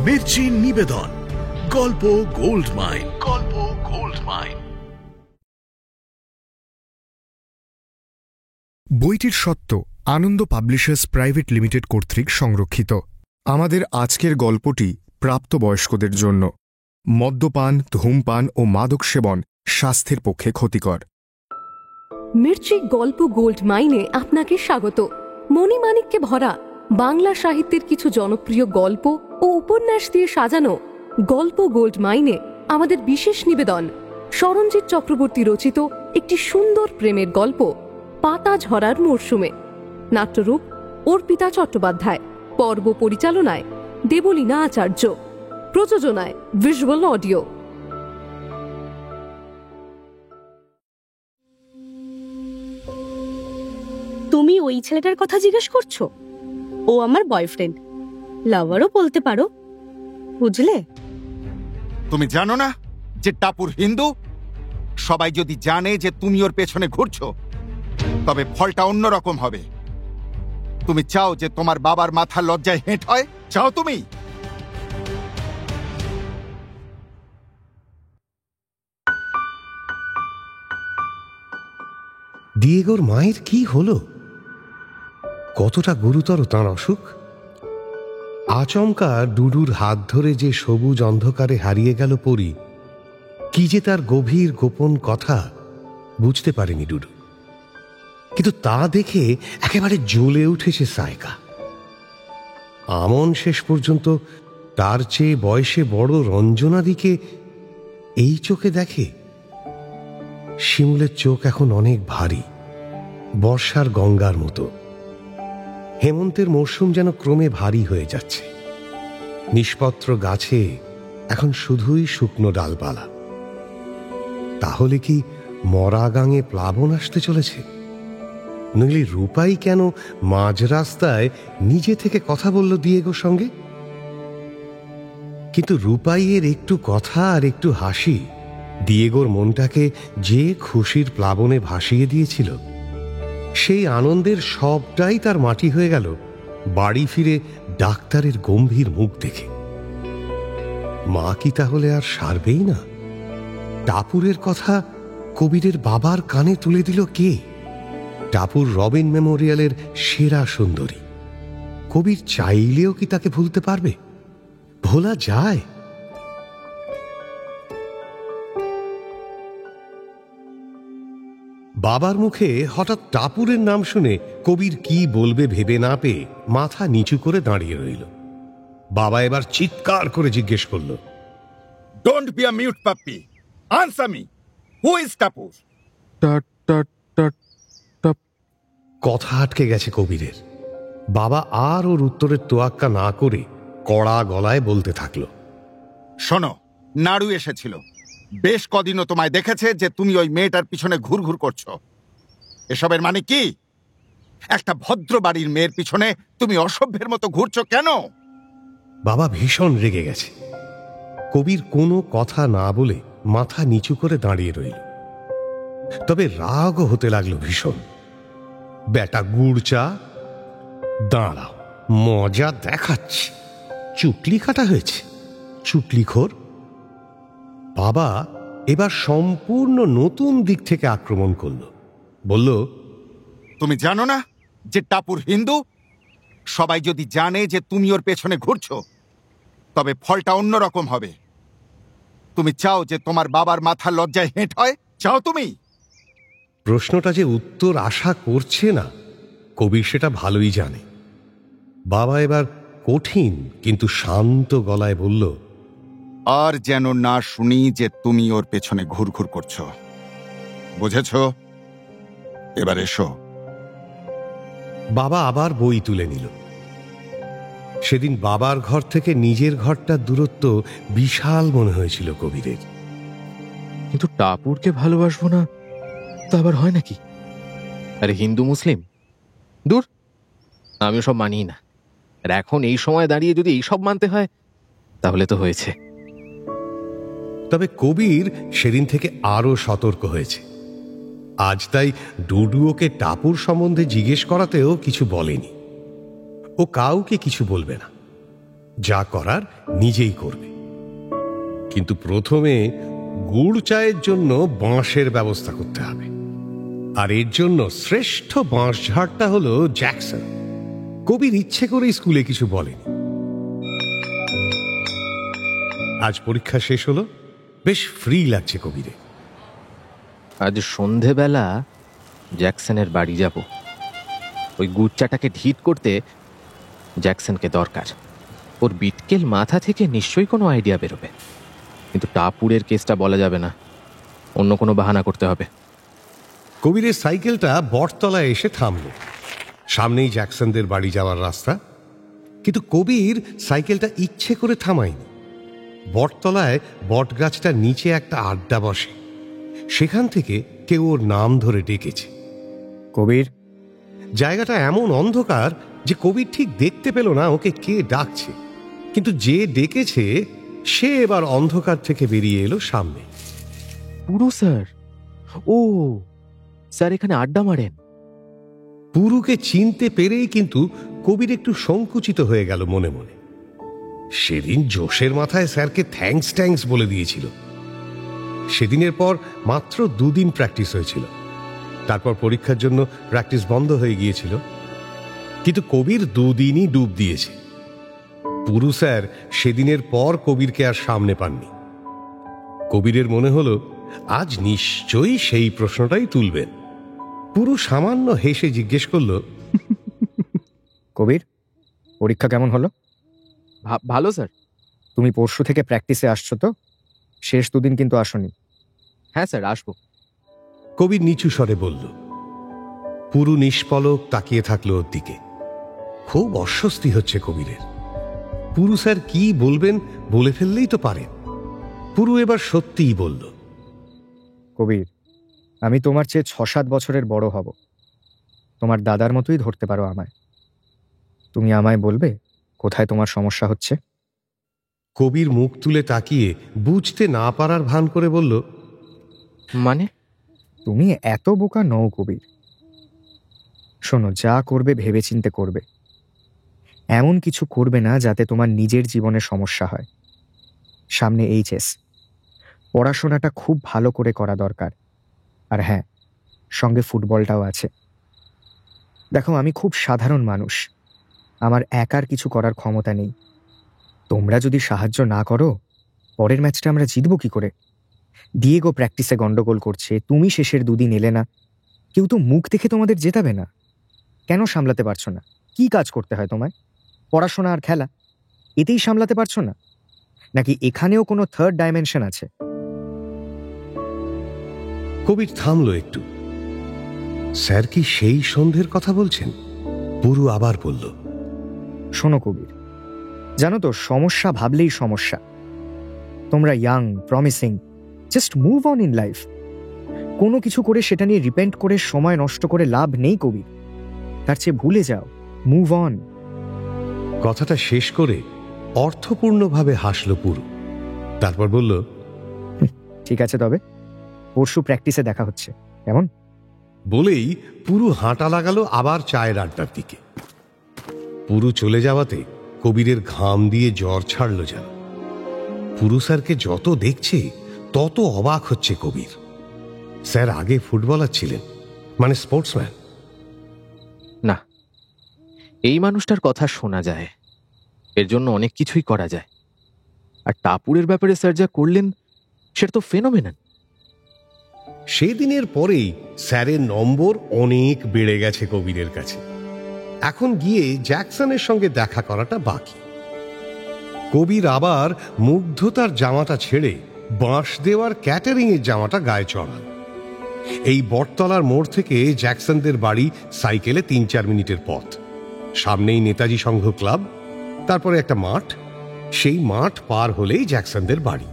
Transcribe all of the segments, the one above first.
মির্চি নিবেদন গল্প gold mine. গল্প গোল্ড মাইন। বইটির সত্য আনন্দ পাবলিশার্স প্রাইভেট লিমিটেড কর্তৃক সংরক্ষিত। আমাদের আজকের গল্পটি প্রাপ্তবয়স্কদের জন্য। মদ্যপান, ধূমপান ও মাদক সেবন স্বাস্থ্যের পক্ষে ক্ষতিকর। মির্চি গল্প গোল্ড মাইনে আপনাকে স্বাগত। মণিমাণিক্যে ভরা বাংলা সাহিত্যের কিছু জনপ্রিয় গল্প ও উপন্যাস দিয়ে সাজানো গল্প গোল্ড মাইনে আমাদের বিশেষ নিবেদন সরঞ্জিৎ চক্রবর্তী রচিত একটি সুন্দর প্রেমের গল্প পাতা ঝরার মরশুমে। নাট্যরূপ অর্পিতা চট্টোপাধ্যায়, পর্ব পরিচালনায় দেবলীনা আচার্য, প্রযোজনায় ভিজুয়াল অডিও। তুমি ওই ছেলেটার কথা জিজ্ঞেস করছো? ও আমার বয়ফ্রেন্ড, লাভারও বলতে পারো, বুঝলে? তুমি জানো না যে টাপুর হিন্দু? সবাই যদি জানে যে তুমি ওর পেছনে ঘুরছো, তবে ফলটা অন্যরকম হবে। তুমি চাও যে তোমার বাবার মাথা লজ্জায় হেঁট হয়? চাও তুমি? ডিয়েগোর মায়ের কি হলো? কতটা গুরুতর তাঁর অসুখ? আচমকা ডুডুর হাত ধরে যে সবুজ অন্ধকারে হারিয়ে গেল পরি, কি যে তার গভীর গোপন কথা বুঝতে পারেনি ডুডু। কিন্তু তা দেখে একেবারে জ্বলে উঠেছে সায়কা। আমন শেষ পর্যন্ত তার চেয়ে বয়সে বড় রঞ্জনাদিকে এই চোখে দেখে। শিমুলের চোখ এখন অনেক ভারী, বর্ষার গঙ্গার মতো। হেমন্তের মরশুম যেন ক্রমে ভারী হয়ে যাচ্ছে। নিষ্পত্র গাছে এখন শুধুই শুকনো ডালপালা। তাহলে কি মরা গাঙে প্লাবন আসতে চলেছে? নইলে রূপাই কেন মাঝ রাস্তায় নিজে থেকে কথা বলল ডিয়েগোর সঙ্গে? কিন্তু রূপাইয়ের একটু কথা আর একটু হাসি ডিয়েগোর মনটাকে যে খুশির প্লাবনে ভাসিয়ে দিয়েছিল, সেই আনন্দের সবটাই তার মাটি হয়ে গেল বাড়ি ফিরে ডাক্তারের গম্ভীর মুখ দেখে। মা কি তাহলে আর সারবেই না? টাপুরের কথা কবিরের বাবার কানে তুলে দিল কে? টাপুর রবিন মেমোরিয়ালের সেরা সুন্দরী। কবির চাইলেও কি তাকে ভুলতে পারবে? ভোলা যায়? বাবার মুখে হঠাৎ টাপুরের নাম শুনে কবির কি বলবে ভেবে না পেয়ে মাথা নিচু করে দাঁড়িয়ে রইল। বাবা এবার চিৎকার করে জিজ্ঞেস করল, don't be a mute Pappi, answer me, who is Tapur? কথা আটকে গেছে কবিরের। বাবা আর ওর উত্তরের তোয়াক্কা না করে কড়া গলায় বলতে থাকলো, শোনো, নাড়ু এসেছিল। বেশ কদিনও তোমায় দেখেছে যে তুমি ওই মেয়েটার পিছনে ঘুরঘুর করছো। এসবের মানে কি? একটা ভদ্র বাড়ির মেয়ের পিছনে তুমি অসভ্যের মতো ঘুরছো কেন? বাবা ভীষণ রেগে গেছে। কবির কোনো কথা না বলে মাথা নিচু করে দাঁড়িয়ে রইল। তবে রাগও হতে লাগলো ভীষণ। বেটা গুড়চা, দাঁড়াও, মজা দেখাচ্ছি। চুটলি কাটা হয়েছে, চুটলিখোর। বাবা এবার সম্পূর্ণ নতুন দিক থেকে আক্রমণ করল। বলল, তুমি জানো না যে টাপুর হিন্দু? সবাই যদি জানে যে তুমি ওর পেছনে ঘুরছো, তবে ফলটা অন্যরকম হবে। তুমি চাও যে তোমার বাবার মাথা লজ্জায় হেঁট হয়? চাও তুমি? প্রশ্নটা যে উত্তর আশা করছে না, কবির সেটা ভালোই জানে। বাবা এবার কঠিন কিন্তু শান্ত গলায় বলল, আর যেন না শুনি যে তুমি ওর পেছনে ঘুরঘুর করছো। বুঝেছ? এবার এসো। বাবা আবার বই তুলে নিল। সেদিন বাবার ঘর থেকে নিজের ঘরটার দূরত্ব বিশাল মনে হয়েছিল কবিরের। কিন্তু টাপুরকে ভালোবাসবো না তা আবার হয় নাকি? আরে হিন্দু মুসলিম দূর, আমি সব মানি না। আর এখন এই সময় দাঁড়িয়ে যদি এইসব মানতে হয়, তাহলে তো হয়েছে। তবে কবির সেদিন থেকে আরো সতর্ক হয়েছে। আজ তাই ডুডু ওকে টাপুর সম্বন্ধে জিজ্ঞেস করাতেও কিছু বলেনি। ও কাউকে কিছু বলবে না। যা করার নিজেই করবে, কিন্তু প্রথমে গুড় চায়ের জন্য বাঁশের ব্যবস্থা করতে হবে। আর এর জন্য শ্রেষ্ঠ বাঁশঝাড়টা হলো জ্যাকসন। কবির ইচ্ছে করে স্কুলে কিছু বলেনি। আজ পরীক্ষা শেষ হলো, বেশ ফ্রি লাগছে কবিরে। আজ সন্ধেবেলা জ্যাকসনের বাড়ি যাব। ওই গুচ্চাটাকে ঢিট করতে জ্যাকসনকে দরকার। ওর বিটকেল মাথা থেকে নিশ্চয়ই কোনো আইডিয়া বেরোবে, কিন্তু টাপুরের কেসটা বলা যাবে না, অন্য কোনো বাহানা করতে হবে। কবিরের সাইকেলটা বটতলায় এসে থামল। সামনেই জ্যাকসনদের বাড়ি যাওয়ার রাস্তা, কিন্তু কবির সাইকেলটা ইচ্ছে করে থামায়নি। বটতলায় বটগাছটার নিচে একটা আড্ডা বসে, সেখান থেকে কেউ ওর নাম ধরে ডেকেছে। কবির। জায়গাটা এমন অন্ধকার যে কবির ঠিক দেখতে পেল না ওকে কে ডাকছে, কিন্তু যে ডেকেছে সে এবার অন্ধকার থেকে বেরিয়ে এলো সামনে। পুরু স্যার। ও স্যার এখানে আড্ডা মারেন? পুরুকে চিনতে পেরেই কিন্তু কবির একটু সংকুচিত হয়ে গেল মনে মনে। সেদিন জোশের মাথায় স্যারকে থ্যাঙ্কস বলে দিয়েছিল। সেদিনের পর মাত্র 2 দিন প্র্যাকটিস হয়েছিল, তারপর পরীক্ষার জন্য প্র্যাকটিস বন্ধ হয়ে গিয়েছিল। কিন্তু কবির 2 দিনই ডুব দিয়েছে। পুরু স্যার সেদিনের পর কবিরকে আর সামনে পাননি। কবিরের মনে হলো আজ নিশ্চয়ই সেই প্রশ্নটাই তুলবেন। পুরু সামান্য হেসে জিজ্ঞেস করল, কবির, পরীক্ষা কেমন হলো? ভালো স্যার। তুমি পরশু থেকে প্র্যাকটিসে আসছো তো? শেষ 2 দিন কিন্তু আসনি। হ্যাঁ স্যার, আসবো। কবির নিচু স্বরে বলল। পুরু নিষ্পলক তাকিয়ে থাকলো ওর দিকে। খুব অস্বস্তি হচ্ছে কবিরের। পুরু স্যার কি বলবেন বলে ফেললেই তো পারেন। পুরু এবার সত্যিই বলল, কবির, আমি তোমার চেয়ে 6-7 বছরের বড় হব। তোমার দাদার মতোই ধরতে পারো আমায়। তুমি আমায় বলবে কোথায় তোমার সমস্যা হচ্ছে? কবির মুখ তুলে তাকিয়ে বুঝতে না পারার ভান করে বলল, মানে? তুমি এত বোকা নও কবির। শোনো, যা করবে ভেবেচিন্তে করবে। এমন কিছু করবে না যাতে তোমার নিজের জীবনে সমস্যা হয়। সামনে এইচএস, পড়াশোনাটা খুব ভালো করে করা দরকার। আর হ্যাঁ, সঙ্গে ফুটবলটাও আছে। দেখো, আমি খুব সাধারণ মানুষ, আমার একার কিছু করার ক্ষমতা নেই। তোমরা যদি সাহায্য না করো, পরের ম্যাচটা আমরা জিতবো কি করে? ডিয়েগো প্র্যাকটিসে গন্ডগোল করছে, তুমি শেষের 2 দিন এলে না। কেউ তো মুখ দেখে তোমাদের জেতাবে না। কেন সামলাতে পারছো না? কি কাজ করতে হয় তোমায়? পড়াশোনা আর খেলা, এতেই সামলাতে পারছো না? নাকি এখানেও কোনো 3rd ডাইমেনশন আছে? কবির থামল একটু। স্যার কি সেই সন্ধ্যের কথা বলছেন? পুরু আবার বলল, শোনো কবির, জানো তো, সমস্যা ভাবলেই সমস্যা। তোমরা young, promising, just move on in life. কোনো কিছু করে সেটা নিয়ে রিপেন্ট করে সময় নষ্ট করে লাভ নেই কবির। তার চেয়ে ভুলে যাও, মুভ অন। কথাটা শেষ করে অর্থপূর্ণভাবে হাসল পুরু। তারপর বলল, ঠিক আছে, তবে পরশু প্র্যাকটিসে দেখা হচ্ছে, কেমন? বলেই পুরু হাঁটা লাগালো আবার চায়ের আড্ডার দিকে। পুরু চলে যাওয়াতে কবিরের ঘাম দিয়ে জ্বর ছাড়ল যেন। পুরু স্যারকে যত দেখছে তত অবাক হচ্ছে কবির। স্যার আগে ফুটবলার ছিলেন, মানে স্পোর্টসম্যান। না, এই মানুষটার কথা শোনা যায়, এর জন্য অনেক কিছুই করা যায়। আর টাপুরের ব্যাপারে স্যার যা করলেন সেটা তো ফেনোমেনন। সেদিনের পরেই স্যারের নম্বর অনেক বেড়ে গেছে কবিরের কাছে। এখন গিয়ে জ্যাকসনের সঙ্গে দেখা করাটা বাকি। কবির আবার মুগ্ধতার জামাটা ছেড়ে বাঁশ দেওয়ার ক্যাটারিং এর জামাটা গায়ে চড়াল। এই বটতলার মোড় থেকে জ্যাকসনদের বাড়ি সাইকেলে 3-4 মিনিটের পথ। সামনেই নেতাজি সংঘ ক্লাব, তারপরে একটা মাঠ। সেই মাঠ পার হলেই জ্যাকসনদের বাড়ি।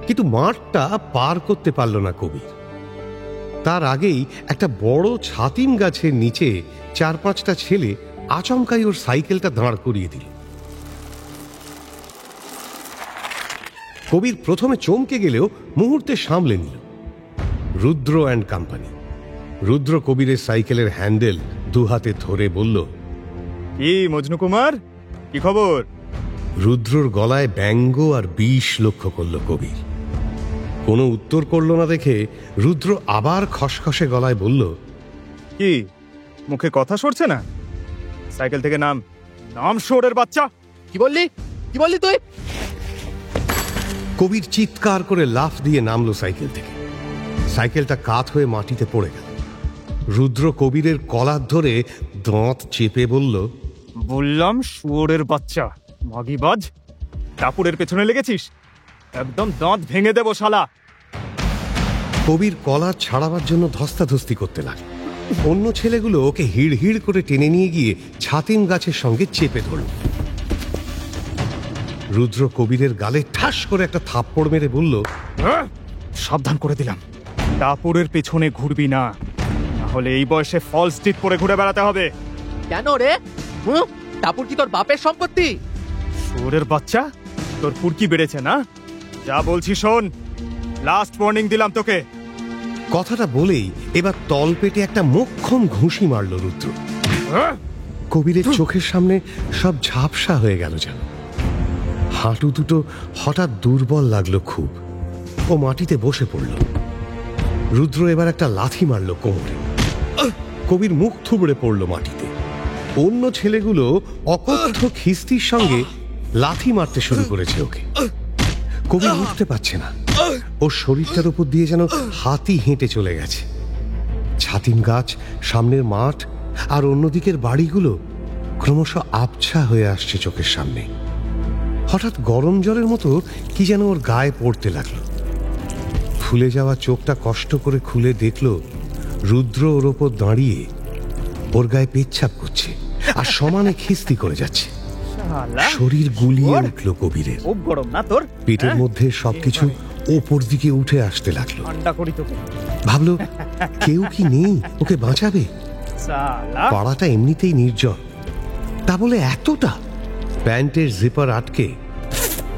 কিন্তু মাঠটা পার করতে পারল না কবির। তার আগেই একটা বড় ছাতিম গাছের নিচে 4-5টা ছেলে আচমকাই ওর সাইকেলটা দাঁড় করিয়ে দিল। কবির প্রথমে চমকে গেলেও মুহূর্তে সামলে নিল। রুদ্র অ্যান্ড কোম্পানি। রুদ্র কবিরের সাইকেলের হ্যান্ডেল 2 হাতে ধরে বলল, কি মজনু কুমার, কি খবর? রুদ্রর গলায় ব্যঙ্গ আর বিষ লক্ষ্য করল কবির। কোনো উত্তর করল না দেখে রুদ্র আবার খসখসে গলায় বলল, কি মুখে কথা সরছে না? সাইকেল থেকে নাম, নাম শুয়োরের বাচ্চা। কি বললি তুই? কবির চিৎকার করে লাফ দিয়ে নামলো সাইকেল থেকে। সাইকেলটা কাত হয়ে মাটিতে পড়ে গেল। রুদ্র কবিরের কলার ধরে দাঁত চেপে বলল, বললাম শুয়োরের বাচ্চা, মাগিবাজ, টাপুরের পেছনে লেগেছিস, একদম দাঁত ভেঙে দেবো শালা। কবির কলার ছাড়াবার জন্য ধস্তাধস্তি করতে লাগল। অন্য ছেলেগুলো ওকে হিড় হিড় করে টেনে নিয়ে গিয়ে ছাতিম গাছের সঙ্গে চেপে ধরল। রুদ্র কবিরের গালে ঠাস করে একটা থাপ্পড় মেরে বলল, সাবধান করে দিলাম, টাপুরের পেছনে ঘুরবি না, নাহলে এই বয়সে ফলস টিপ পরে ঘুরে বেড়াতে হবে। কেন রে? টাপুর কি তোর বাপের সম্পত্তি? শুয়োরের বাচ্চা, তোর ফুরকি বেড়েছে না? যা বলছি শোন, লাস্ট ওয়ার্নিং দিলাম তোকে। কথাটা বলেই এবার তল পেটে একটা মোক্ষম ঘুষি মারল রুদ্র। কবিরের চোখের সামনে সব ঝাপসা হয়ে গেল যেন। হাঁটু দুটো হঠাৎ দুর্বল লাগলো খুব। ও মাটিতে বসে পড়ল। রুদ্র এবার একটা লাথি মারল কোমরে। কবির মুখ থুবড়ে পড়ল মাটিতে। অন্য ছেলেগুলো অকথ্য খিস্তির সঙ্গে লাথি মারতে শুরু করেছে ওকে। কবির উঠতে পারছে না। ওর শরীরটার উপর দিয়ে যেন হাতি হেঁটে চলে গেছে। ছাতিম গাছ, সামনের মাঠ আর অন্যদিকের বাড়িগুলো ক্রমশ আবছা হয়ে আসছে চোখের সামনে। হঠাৎ গরম জলের মতো কি যেন ওর গায়ে পড়তে লাগলো। ফুলে যাওয়া চোখটা কষ্ট করে খুলে দেখল রুদ্র ওর ওপর দাঁড়িয়ে ওর গায়ে পেচ্ছাপ করছে আর সমানে খিস্তি করে যাচ্ছে। শরীর গুলিয়ে উঠল কবিরের। খুব গরম না তোর? পেটের মধ্যে সবকিছু ওপর দিকে উঠে আসতে লাগলো। ভাবলো কেউ কি নেই ওকে বাঁচাবে? পাড়াটা এমনিতেই নির্জন, তা বলে এতটা। প্যান্টের জিপার আটকে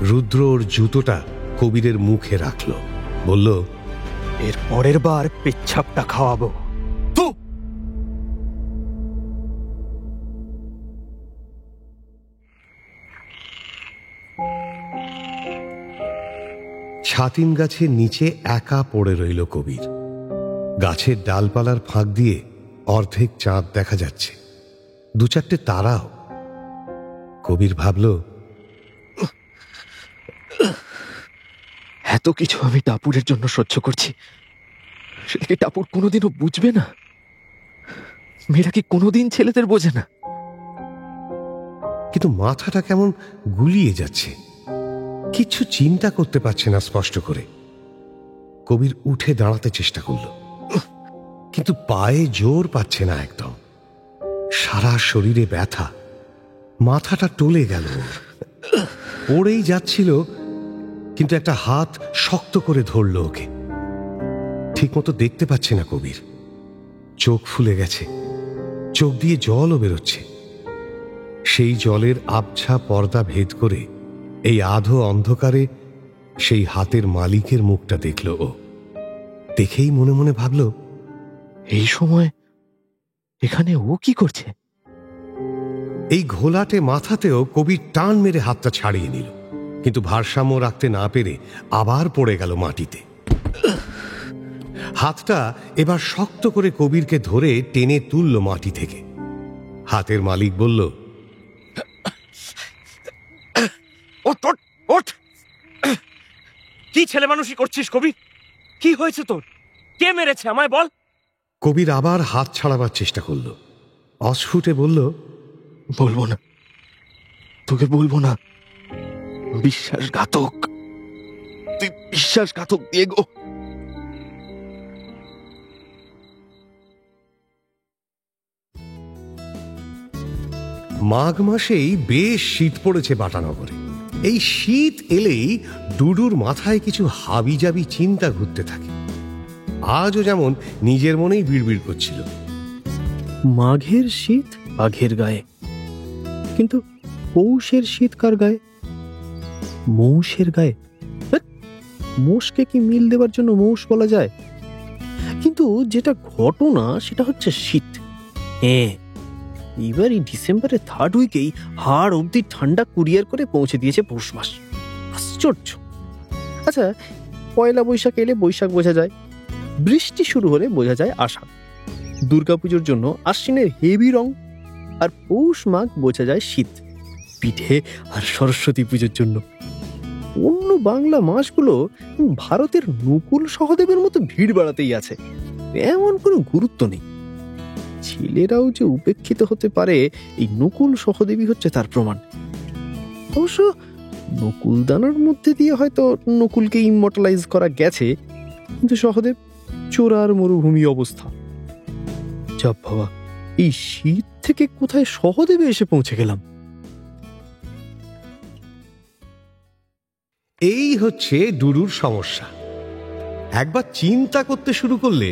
রুদ্র ওর জুতোটা কবিরের মুখে রাখলো, বলল, এর পরের বার পেচ্ছাপটা খাওয়াবো। ছাতিম গাছের নিচে একা পড়ে রইল কবির। গাছের ডালপালার ফাঁক দিয়ে অর্ধেক চাঁদ দেখা যাচ্ছে, দু চারটে তারাও। কবির ভাবল, এত কিছু আমি টাপুরের জন্য সহ্য করছি, সেটা কি টাপুর কোনোদিনও বুঝবে না? মেয়েরা কি কোনোদিন ছেলেদের বোঝে না? কিন্তু মাথাটা কেমন গুলিয়ে যাচ্ছে, কিছু চিন্তা করতে পারছে না স্পষ্ট করে। কবির উঠে দাঁড়াতে চেষ্টা করল, কিন্তু পায়ে জোর পাচ্ছে না একদম। সারা শরীরে ব্যথা, মাথাটা টলে গেল। পড়েই যাচ্ছিল, কিন্তু একটা হাত শক্ত করে ধরল ওকে। ঠিকমতো দেখতে পাচ্ছে না কবির, চোখ ফুলে গেছে, চোখ দিয়ে জলও বেরোচ্ছে। সেই জলের আবছা পর্দা ভেদ করে এই আধো অন্ধকারে সেই হাতের মালিকের মুখটা দেখল ও। দেখেই মনে মনে ভাবল, এই সময় এখানে ও কি করছে? এই ঘোলাটে মাথাতেও কবির টান মেরে হাতটা ছাড়িয়ে নিল, কিন্তু ভারসাম্য রাখতে না পেরে আবার পড়ে গেল মাটিতে। হাতটা এবার শক্ত করে কবিরকে ধরে টেনে তুলল মাটি থেকে। হাতের মালিক বলল, কি ছেলে মানুষই করছিস কবির? কি হয়েছে তোর? কে মেরেছে আমায় বল? কবির আবার হাত ছাড়াবার চেষ্টা করল, অস্ফুটে বলল, বলবো না, তোকে বলবো না। বিশ্বাসঘাতক, তুই বিশ্বাসঘাতক দিয়েগো। মাঘ মাসেই বেশ শীত পড়েছে বাটানগরে। এই শীত এলেই ডুডুর মাথায় কিছু হাবিজাবি চিন্তা ঘুরতে থাকে। আজও যেমন নিজের মনেই বিড়বিড় করছিল, মাঘের শীত বাঘের গায়ে, কিন্তু পৌষের শীত কার গায়ে? মৌষের গায়ে। মোষকে কি মিল দেবার জন্য মৌষ বলা যায়? কিন্তু যেটা ঘটনা সেটা হচ্ছে শীত। এবার এই ডিসেম্বরের 3rd উইকেই হাড় অব্দি ঠান্ডা কুরিয়ার করে পৌঁছে দিয়েছে পৌষ মাস। আশ্চর্য। আচ্ছা, পয়লা বৈশাখ এলে বৈশাখ বোঝা যায়, বৃষ্টি শুরু হলে বোঝা যায় আষাঢ়, দুর্গাপুজোর জন্য আশ্বিনের হেভি রং, আর পৌষ মাঘ বোঝা যায় শীত, পিঠে আর সরস্বতী পুজোর জন্য। অন্য বাংলা মাসগুলো ভারতের নকুল সহদেবের মতো ভিড় বাড়াতেই আছে, এমন কোনো গুরুত্ব নেই। ছেলেরাও যে উপেক্ষিত হতে পারে, এই নকুল সহদেবী হচ্ছে তার প্রমাণ। অবশ্য নকুল দানার মধ্যে দিয়ে হয়তো নকুলকে ইমমর্টালাইজ করা গেছে, কিন্তু সহদেব চোরার মরুভূমি অবস্থা। চাপ বাবা, এই শীত থেকে কোথায় সহদেবে এসে পৌঁছে গেলাম। এই হচ্ছে ডুডুর সমস্যা। একবার চিন্তা করতে শুরু করলে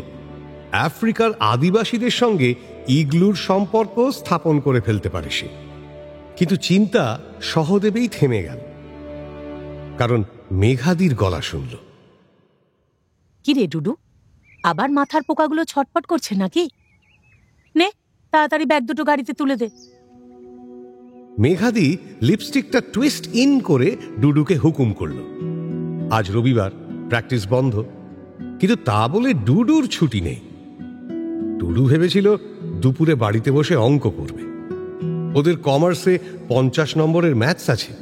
আফ্রিকার আদিবাসীদের সঙ্গে ইগলুর সম্পর্ক স্থাপন করে ফেলতে পারে সে। কিন্তু চিন্তা সহদেবেই থেমে গেল, কারণ মেঘাদির গলা শুনল। কি রে ডুডু, আবার মাথার পোকাগুলো ছটপট করছে নাকি? নে তাড়াতাড়ি ব্যাগ দুটো গাড়িতে তুলে দে। মেঘাদি লিপস্টিকটা টুইস্ট ইন করে ডুডুকে হুকুম করল। আজ রবিবার, প্র্যাকটিস বন্ধ, কিন্তু তা বলে ডুডুর ছুটি নেই। ডুডু ভেবেছিল দুপুরে বাড়িতে বসে অঙ্ক করবে। ওদের কমার্সে 50 নম্বরের ম্যাথস আছে,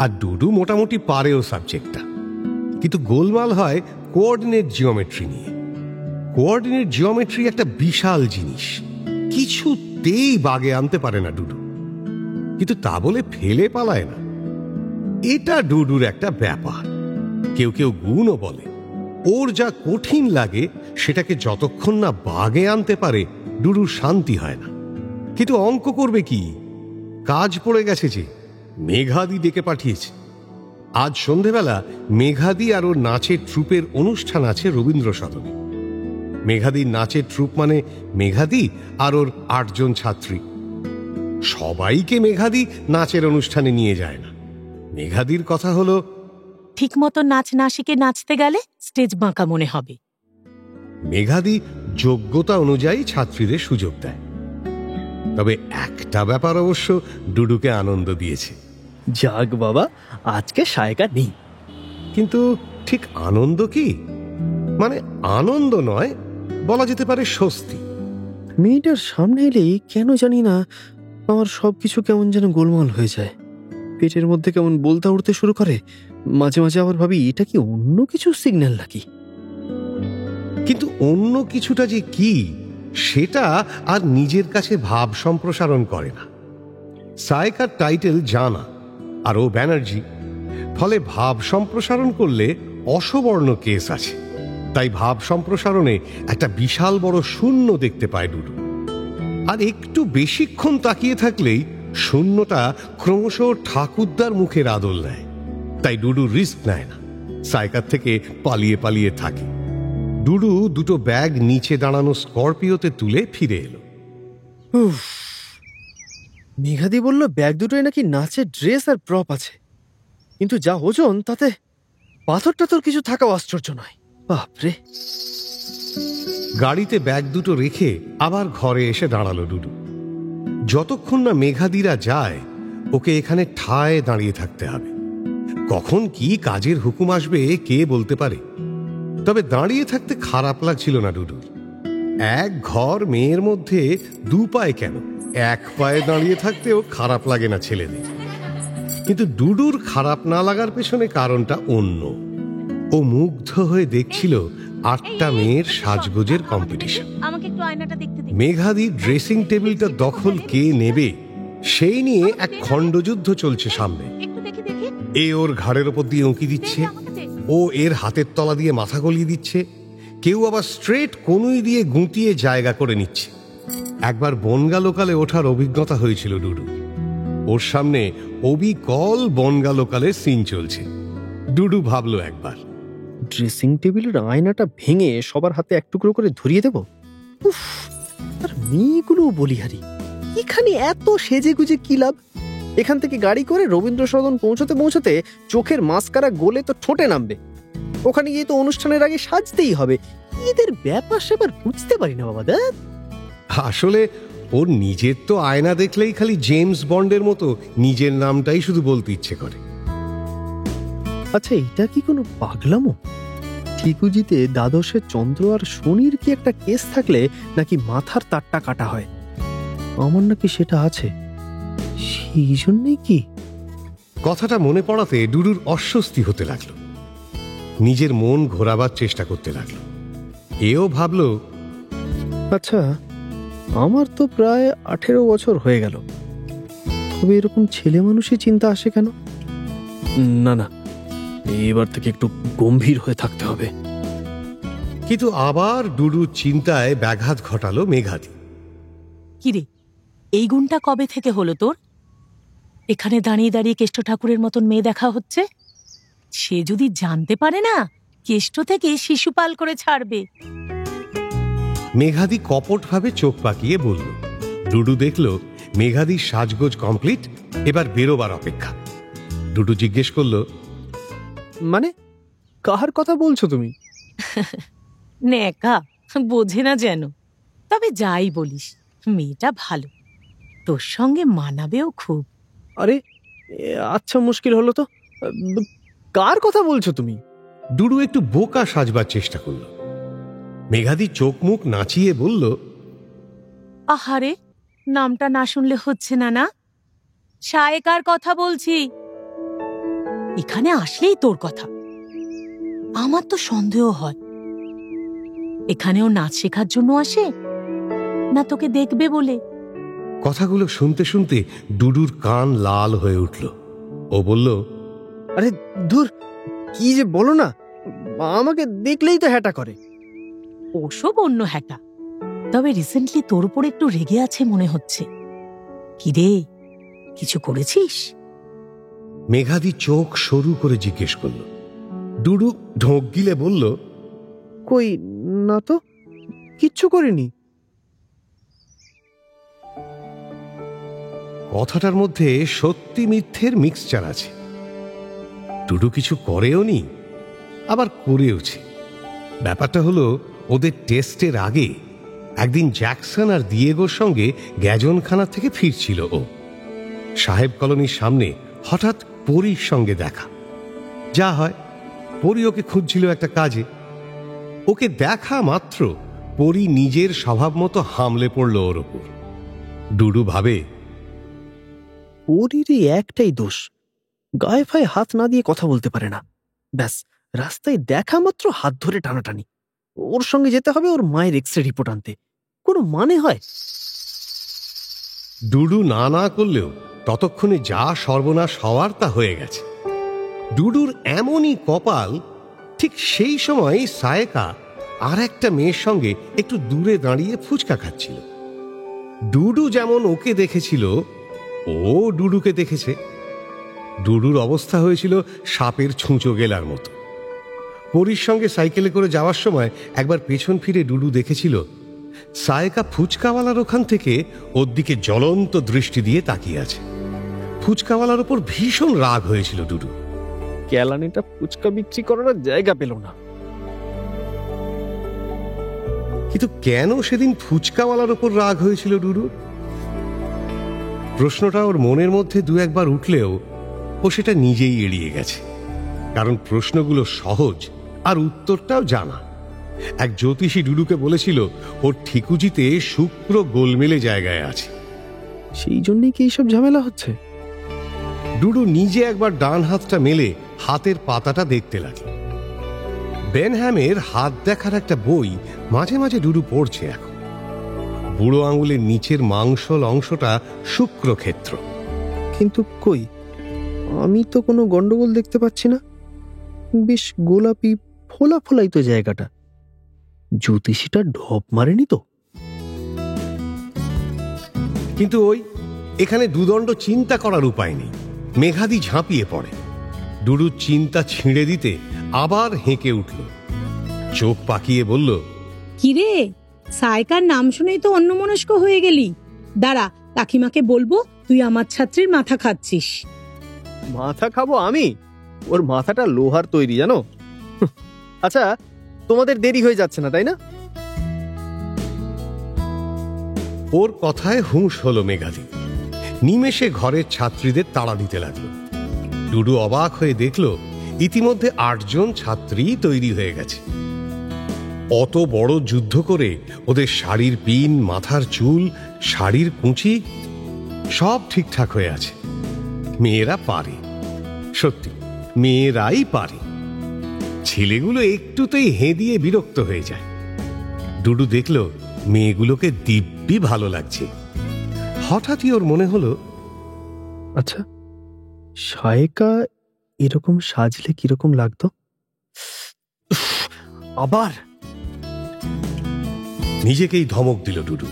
আর ডুডু মোটামুটি পারেও সাবজেক্টটা। কিন্তু গোলমাল হয় কোঅর্ডিনেট জিওমেট্রি নিয়ে। কোঅর্ডিনেট জিওমেট্রি একটা বিশাল জিনিস, কিছুতেই বাগে আনতে পারে না ডুডু। কিন্তু তা বলে ফেলে পালায় না, এটা ডুডুর একটা ব্যাপার। কেউ কেউ গুণও বলে, ওর যা কঠিন লাগে সেটাকে যতক্ষণ না বাগে আনতে পারে ডুডুর শান্তি হয় না। কিন্তু অঙ্ক করবে কি? কাজ পড়ে গেছে যে, মেঘাদি ডেকে পাঠিয়েছে। আজ সন্ধেবেলা মেঘাদি আর ওর নাচের ট্রুপের অনুষ্ঠান আছে রবীন্দ্র সদনে। মেঘাদির নাচের ট্রুপ মানে মেঘাদি আর ওর 8 জন ছাত্রী। সবাইকে মেঘাদি নাচের অনুষ্ঠানে নিয়ে যায় না। মেঘাদির কথা হলো, ঠিক মতো নাচ না শিখে নাচতে গেলে স্টেজ বাঁকা মনে হবে। মেঘাদি যোগ্যতা অনুযায়ী ছাত্রীদের সুযোগ দেয়। তবে একটা ব্যাপার অবশ্য ডুডুকে আনন্দ দিয়েছে। যাক বাবা, আজকে সায়কা নেই। কিন্তু ঠিক আনন্দ কি? মানে আনন্দ নয়, বলা যেতে পারে স্বস্তি। মেয়েটার সামনে এলেই কেন জানি না আমার সবকিছু কেমন যেন গোলমাল হয়ে যায়। পেটের মধ্যে কেমন বলতা উঠতে শুরু করে। মাঝে মাঝে আবার ভাবি, এটা কি অন্য কিছু সিগন্যাল নাকি? কিন্তু অন্য কিছুটা যে কি, সেটা আর নিজের কাছে ভাব সম্প্রসারণ করে না। সায়কার টাইটেল জানা, আর ও ব্যানার্জি। ফলে ভাব সম্প্রসারণ করলে অসবর্ণ কেস আছে। তাই ভাব সম্প্রসারণে একটা বিশাল বড় শূন্য দেখতে পায় ডুডু। আর একটু বেশিক্ষণ তাকিয়ে থাকলেই শূন্যটা ক্রমশ ঠাকুরদার মুখের আদল নেয়। তাই ডুডু রিস্ক নেয় না, সায়কার থেকে পালিয়ে পালিয়ে থাকে। ডুডু দুটো ব্যাগ নিচে দাঁড়ানো স্করপিওতে তুলে ফিরে এলো। মেঘাদি বলল ব্যাগ দুটোয় নাকি নাচের ড্রেস আর প্রপ আছে, কিন্তু যা ওজন তাতে পাথর টাথর কিছু থাকাও আশ্চর্য নয়। বাপরে। গাড়িতে ব্যাগ দুটো রেখে আবার ঘরে এসে দাঁড়ালো ডুডু। যতক্ষণ না মেঘাদিরা যায়, ওকে এখানে ঠায় দাঁড়িয়ে থাকতে হবে। কখন কি কাজের হুকুম আসবে কে বলতে পারে। তবে দাঁড়িয়ে থাকতে খারাপ লাগছিল না ডুডুর। এক ঘর মেয়ের মধ্যে 2 পায়ে কেন, 1 পায়ে দাঁড়িয়ে থাকতেও খারাপ লাগে না ছেলেদের। কিন্তু ডুডুর খারাপ না লাগার পেছনে কারণটা অন্য। ও মুগ্ধ হয়ে দেখছিল 8টা মেয়ের সাজগোজের কম্পিটিশন। মেঘাদির ড্রেসিং টেবিলটা দখল কে নেবে সেই নিয়ে এক খণ্ডযুদ্ধ চলছে সামনে। এ ওর ঘাড়ের ওপর দিয়ে উঁকি দিচ্ছে, ও এর হাতের তলা দিয়ে মাথা গলিয়ে দিচ্ছে, কেউ আবার স্ট্রেট কনুই দিয়ে গুঁতিয়ে জায়গা করে নিচ্ছে। একবার বনগা লোকালে ওঠার অভিজ্ঞতা হয়েছিল ডুডু। ওর সামনে অবিকল বনগা লোকালের সিন চলছে। ডুডু ভাবলো একবার, ড্রেসিং টেবিলের আয়নাটা ভেঙে সবার হাতে এক টুকরো করে ধরিয়ে দেব। উফ, আর মেয়েগুলো বলিহারি, এখানে এত সেজে গুজে কি লাভ? এখান থেকে গাড়ি করে রবীন্দ্র সদন পৌঁছতে পৌঁছতে চোখের মাস্কারা গলে তো ঠোঁটে নামবে। ওখানে গিয়ে তো অনুষ্ঠানের আগে সাজতেই হবে। এদের ব্যাপার স্যাপার বুঝতে পারি না বাবা। আসলে ওর নিজের তো আয়না দেখলেই খালি জেমস বন্ডের মতো নিজের নামটাই শুধু বলতে ইচ্ছে করে। আচ্ছা, এটা কি কোনো পাগলামো? ঠিকুজিতে দ্বাদশের চন্দ্র আর শনির কি একটা কেস থাকলে নাকি মাথার তারটা কাটা হয়? আমার নাকি সেটা আছে, সেই জন্যই কি? কথাটা মনে পড়াতে ডুডুর অস্বস্তি হতে লাগলো। নিজের মন ঘোরাবার চেষ্টা করতে লাগলো। এও ভাবল, আচ্ছা, আমার তো প্রায় 18 বছর হয়ে গেল, তবে এরকম ছেলে মানুষই চিন্তা আসে কেন? না না, এবার থেকে একটু গম্ভীর হয়ে থাকতে হবে। কিন্তু আবার ডুডুর চিন্তায় ব্যাঘাত ঘটালো মেঘাদি। কিরে, এই গুণটা কবে থেকে হলো তোর? এখানে দাঁড়িয়ে দাঁড়িয়ে কেষ্ট ঠাকুরের মতন মেয়ে দেখা হচ্ছে। সে যদি জানতে পারে না, কেষ্ট থেকে শিশুপাল করে ছাড়বে। মেঘাদি কপটভাবে চোখ পাকিয়ে বলল। ডুডু দেখল মেঘাদির সাজগোজ কমপ্লিট, এবার বেরোবার অপেক্ষা। ডুডু জিজ্ঞেস করলো, মানে কার কথা বলছো তুমি? নেকা, বোঝে না যেন। তবে যাই বলিস, মেয়েটা ভালো, তোর সঙ্গে মানাবেও খুব। আরে আচ্ছা, মুশকিল হলো তো। কার কথা বলছো তুমি? ডুডু একটু বোকা সাজবার চেষ্টা করল। মেঘাদি চোখ মুখ নাচিয়ে বলল, আহারে, নামটা না শুনলে হচ্ছে না। না, শায়েকার কথা বলছি। এখানে আসলেই তোর কথা। আমার তো সন্দেহ হয়, এখানেও নাচ শেখার জন্য আসে না তোকে দেখবে বলে। কথাগুলো শুনতে শুনতে ডুডুর কান লাল হয়ে উঠল। ও বলল, আরে ধুর, কি যে বলো না, আমাকে দেখলেই তো হ্যাটা করে। ওসব অন্য হ্যাটা, তবে রিসেন্টলি তোর উপর একটু রেগে আছে মনে হচ্ছে। কি রে, কিছু করেছিস? মেঘাদি চোখ সরু করে জিজ্ঞেস করল। ডুডু ঢোক গিলে বলল, কই না তো, কিচ্ছু করিনি। কথাটার মধ্যে সত্যি মিথ্যের মিক্সচার আছে। ডুডু কিছু করেও নি, আবার করেওছে। ব্যাপারটা হলো, ওদের টেস্টের আগে একদিন জ্যাকসন আর দিয়েগোর সঙ্গে গ্যাজনখানা থেকে ফিরছিল ও। সাহেব কলোনির সামনে হঠাৎ পরীর সঙ্গে দেখা। যা হয়, পরী ওকে খুঁজছিল একটা কাজে। ওকে দেখা মাত্র পরী নিজের স্বভাব মতো হামলে পড়ল ওর ওপর। ডুডু ভাবে, ওরই একটাই দোষ, গায়ে ফায়ে হাত না দিয়ে কথা বলতে পারে না। ব্যাস, রাস্তায় দেখা মাত্র হাত ধরে টানাটানি। ওর সঙ্গে যেতে হবে ওর মায়ের এক্সরে রিপোর্ট আনতে। কোনো মানে হয়? ডুডু না না করলেও ততক্ষণে যা সর্বনাশ হওয়ার তা হয়ে গেছে। ডুডুর এমনই কপাল, ঠিক সেই সময় সায়েকা আর একটা মেয়ের সঙ্গে একটু দূরে দাঁড়িয়ে ফুচকা খাচ্ছিল। ডুডু যেমন ওকে দেখেছিল, ও ডুডুকে দেখেছে। ডুডুর অবস্থা হয়েছিল সাপের ছুঁচো গেলার মতো। পরীর সঙ্গে সাইকেলে করে যাওয়ার সময় একবার পেছন ফিরে ডুডু দেখেছিল সায়েকা ফুচকাওয়ালার ওখান থেকে ওর দিকে জ্বলন্ত দৃষ্টি দিয়ে তাকিয়ে আছে। ফুচকাওয়ালার ওপর ভীষণ রাগ হয়েছিল ডুডু। কেলানিটা ফুচকা বিক্রি করার জায়গা পেল না। কিন্তু কেন সেদিন ফুচকাওয়ালার ওপর রাগ হয়েছিল ডুডু? প্রশ্নটা ওর মনের মধ্যে দু একবার উঠলেও ও সেটা নিজেই এড়িয়ে গেছে। কারণ প্রশ্নগুলো সহজ আর উত্তরটাও জানা। এক জ্যোতিষী ডুডুকে বলেছিল ওর ঠিকুজিতে শুক্র গোলমেলে জায়গায় আছে। সেই জন্যই কি এইসব ঝামেলা হচ্ছে? ডুডু নিজে একবার ডান হাতটা মেলে হাতের পাতাটা দেখতে লাগলো। বেনহ্যামের হাত দেখার একটা বই মাঝে মাঝে ডুডু পড়ছে এখন। বুড়ো আঙুলের নিচের মাংসল অংশটা শুক্রক্ষেত্র। কিন্তু কই, আমি তো কোনো গন্ডগোল দেখতে পাচ্ছি না। বেশ গোলাপি ফোলা ফোলাই তো জায়গাটা। জ্যোতিষীটা ঢপ মারেনি তো? কিন্তু ওই এখানে দুদণ্ড চিন্তা করার উপায় নেই। মেঘাদি ঝাঁপিয়ে পড়ে। ডুডুর চিন্তা ছিঁড়ে দিতে আবার হেঁকে উঠল। চোখ পাকিয়ে বলল, কিরে, সায়কার নাম শুনেই তো অন্যমনস্ক হয়ে গেলি। দাঁড়া, কাকিমাকে বলবো তুই আমার ছাত্রীর মাথা খাচ্ছিস। মাথা খাবো আমি? ওর মাথাটা লোহার তৈরি, জানো। আচ্ছা, তোমাদের দেরি হয়ে যাচ্ছে না, তাই না? ওর কথায় হুঁশ হলো মেঘাদি। নিমেষে ঘরের ছাত্রীদের তাড়া দিতে লাগলো। ডুডু অবাক হয়ে দেখল ইতিমধ্যে 8 জন ছাত্রী তৈরি হয়ে গেছে। অত বড় যুদ্ধ করে ওদের শাড়ির পিন, মাথার চুল, শাড়ির কুঁচি সব ঠিকঠাক হয়ে আছে। মেয়েরা পারে, সত্যি মেয়েরাই পারে। ছেলেগুলো একটুতেই হেঁদিয়ে বিরক্ত হয়ে যায়। ডুডু দেখল মেয়েগুলোকে দিব্যি ভালো লাগছে। হঠাৎই ওর মনে হলো, আচ্ছা সায়কা এরকম সাজলে কিরকম লাগতো। আবার নিজেকেই ধমক দিল ডুডু।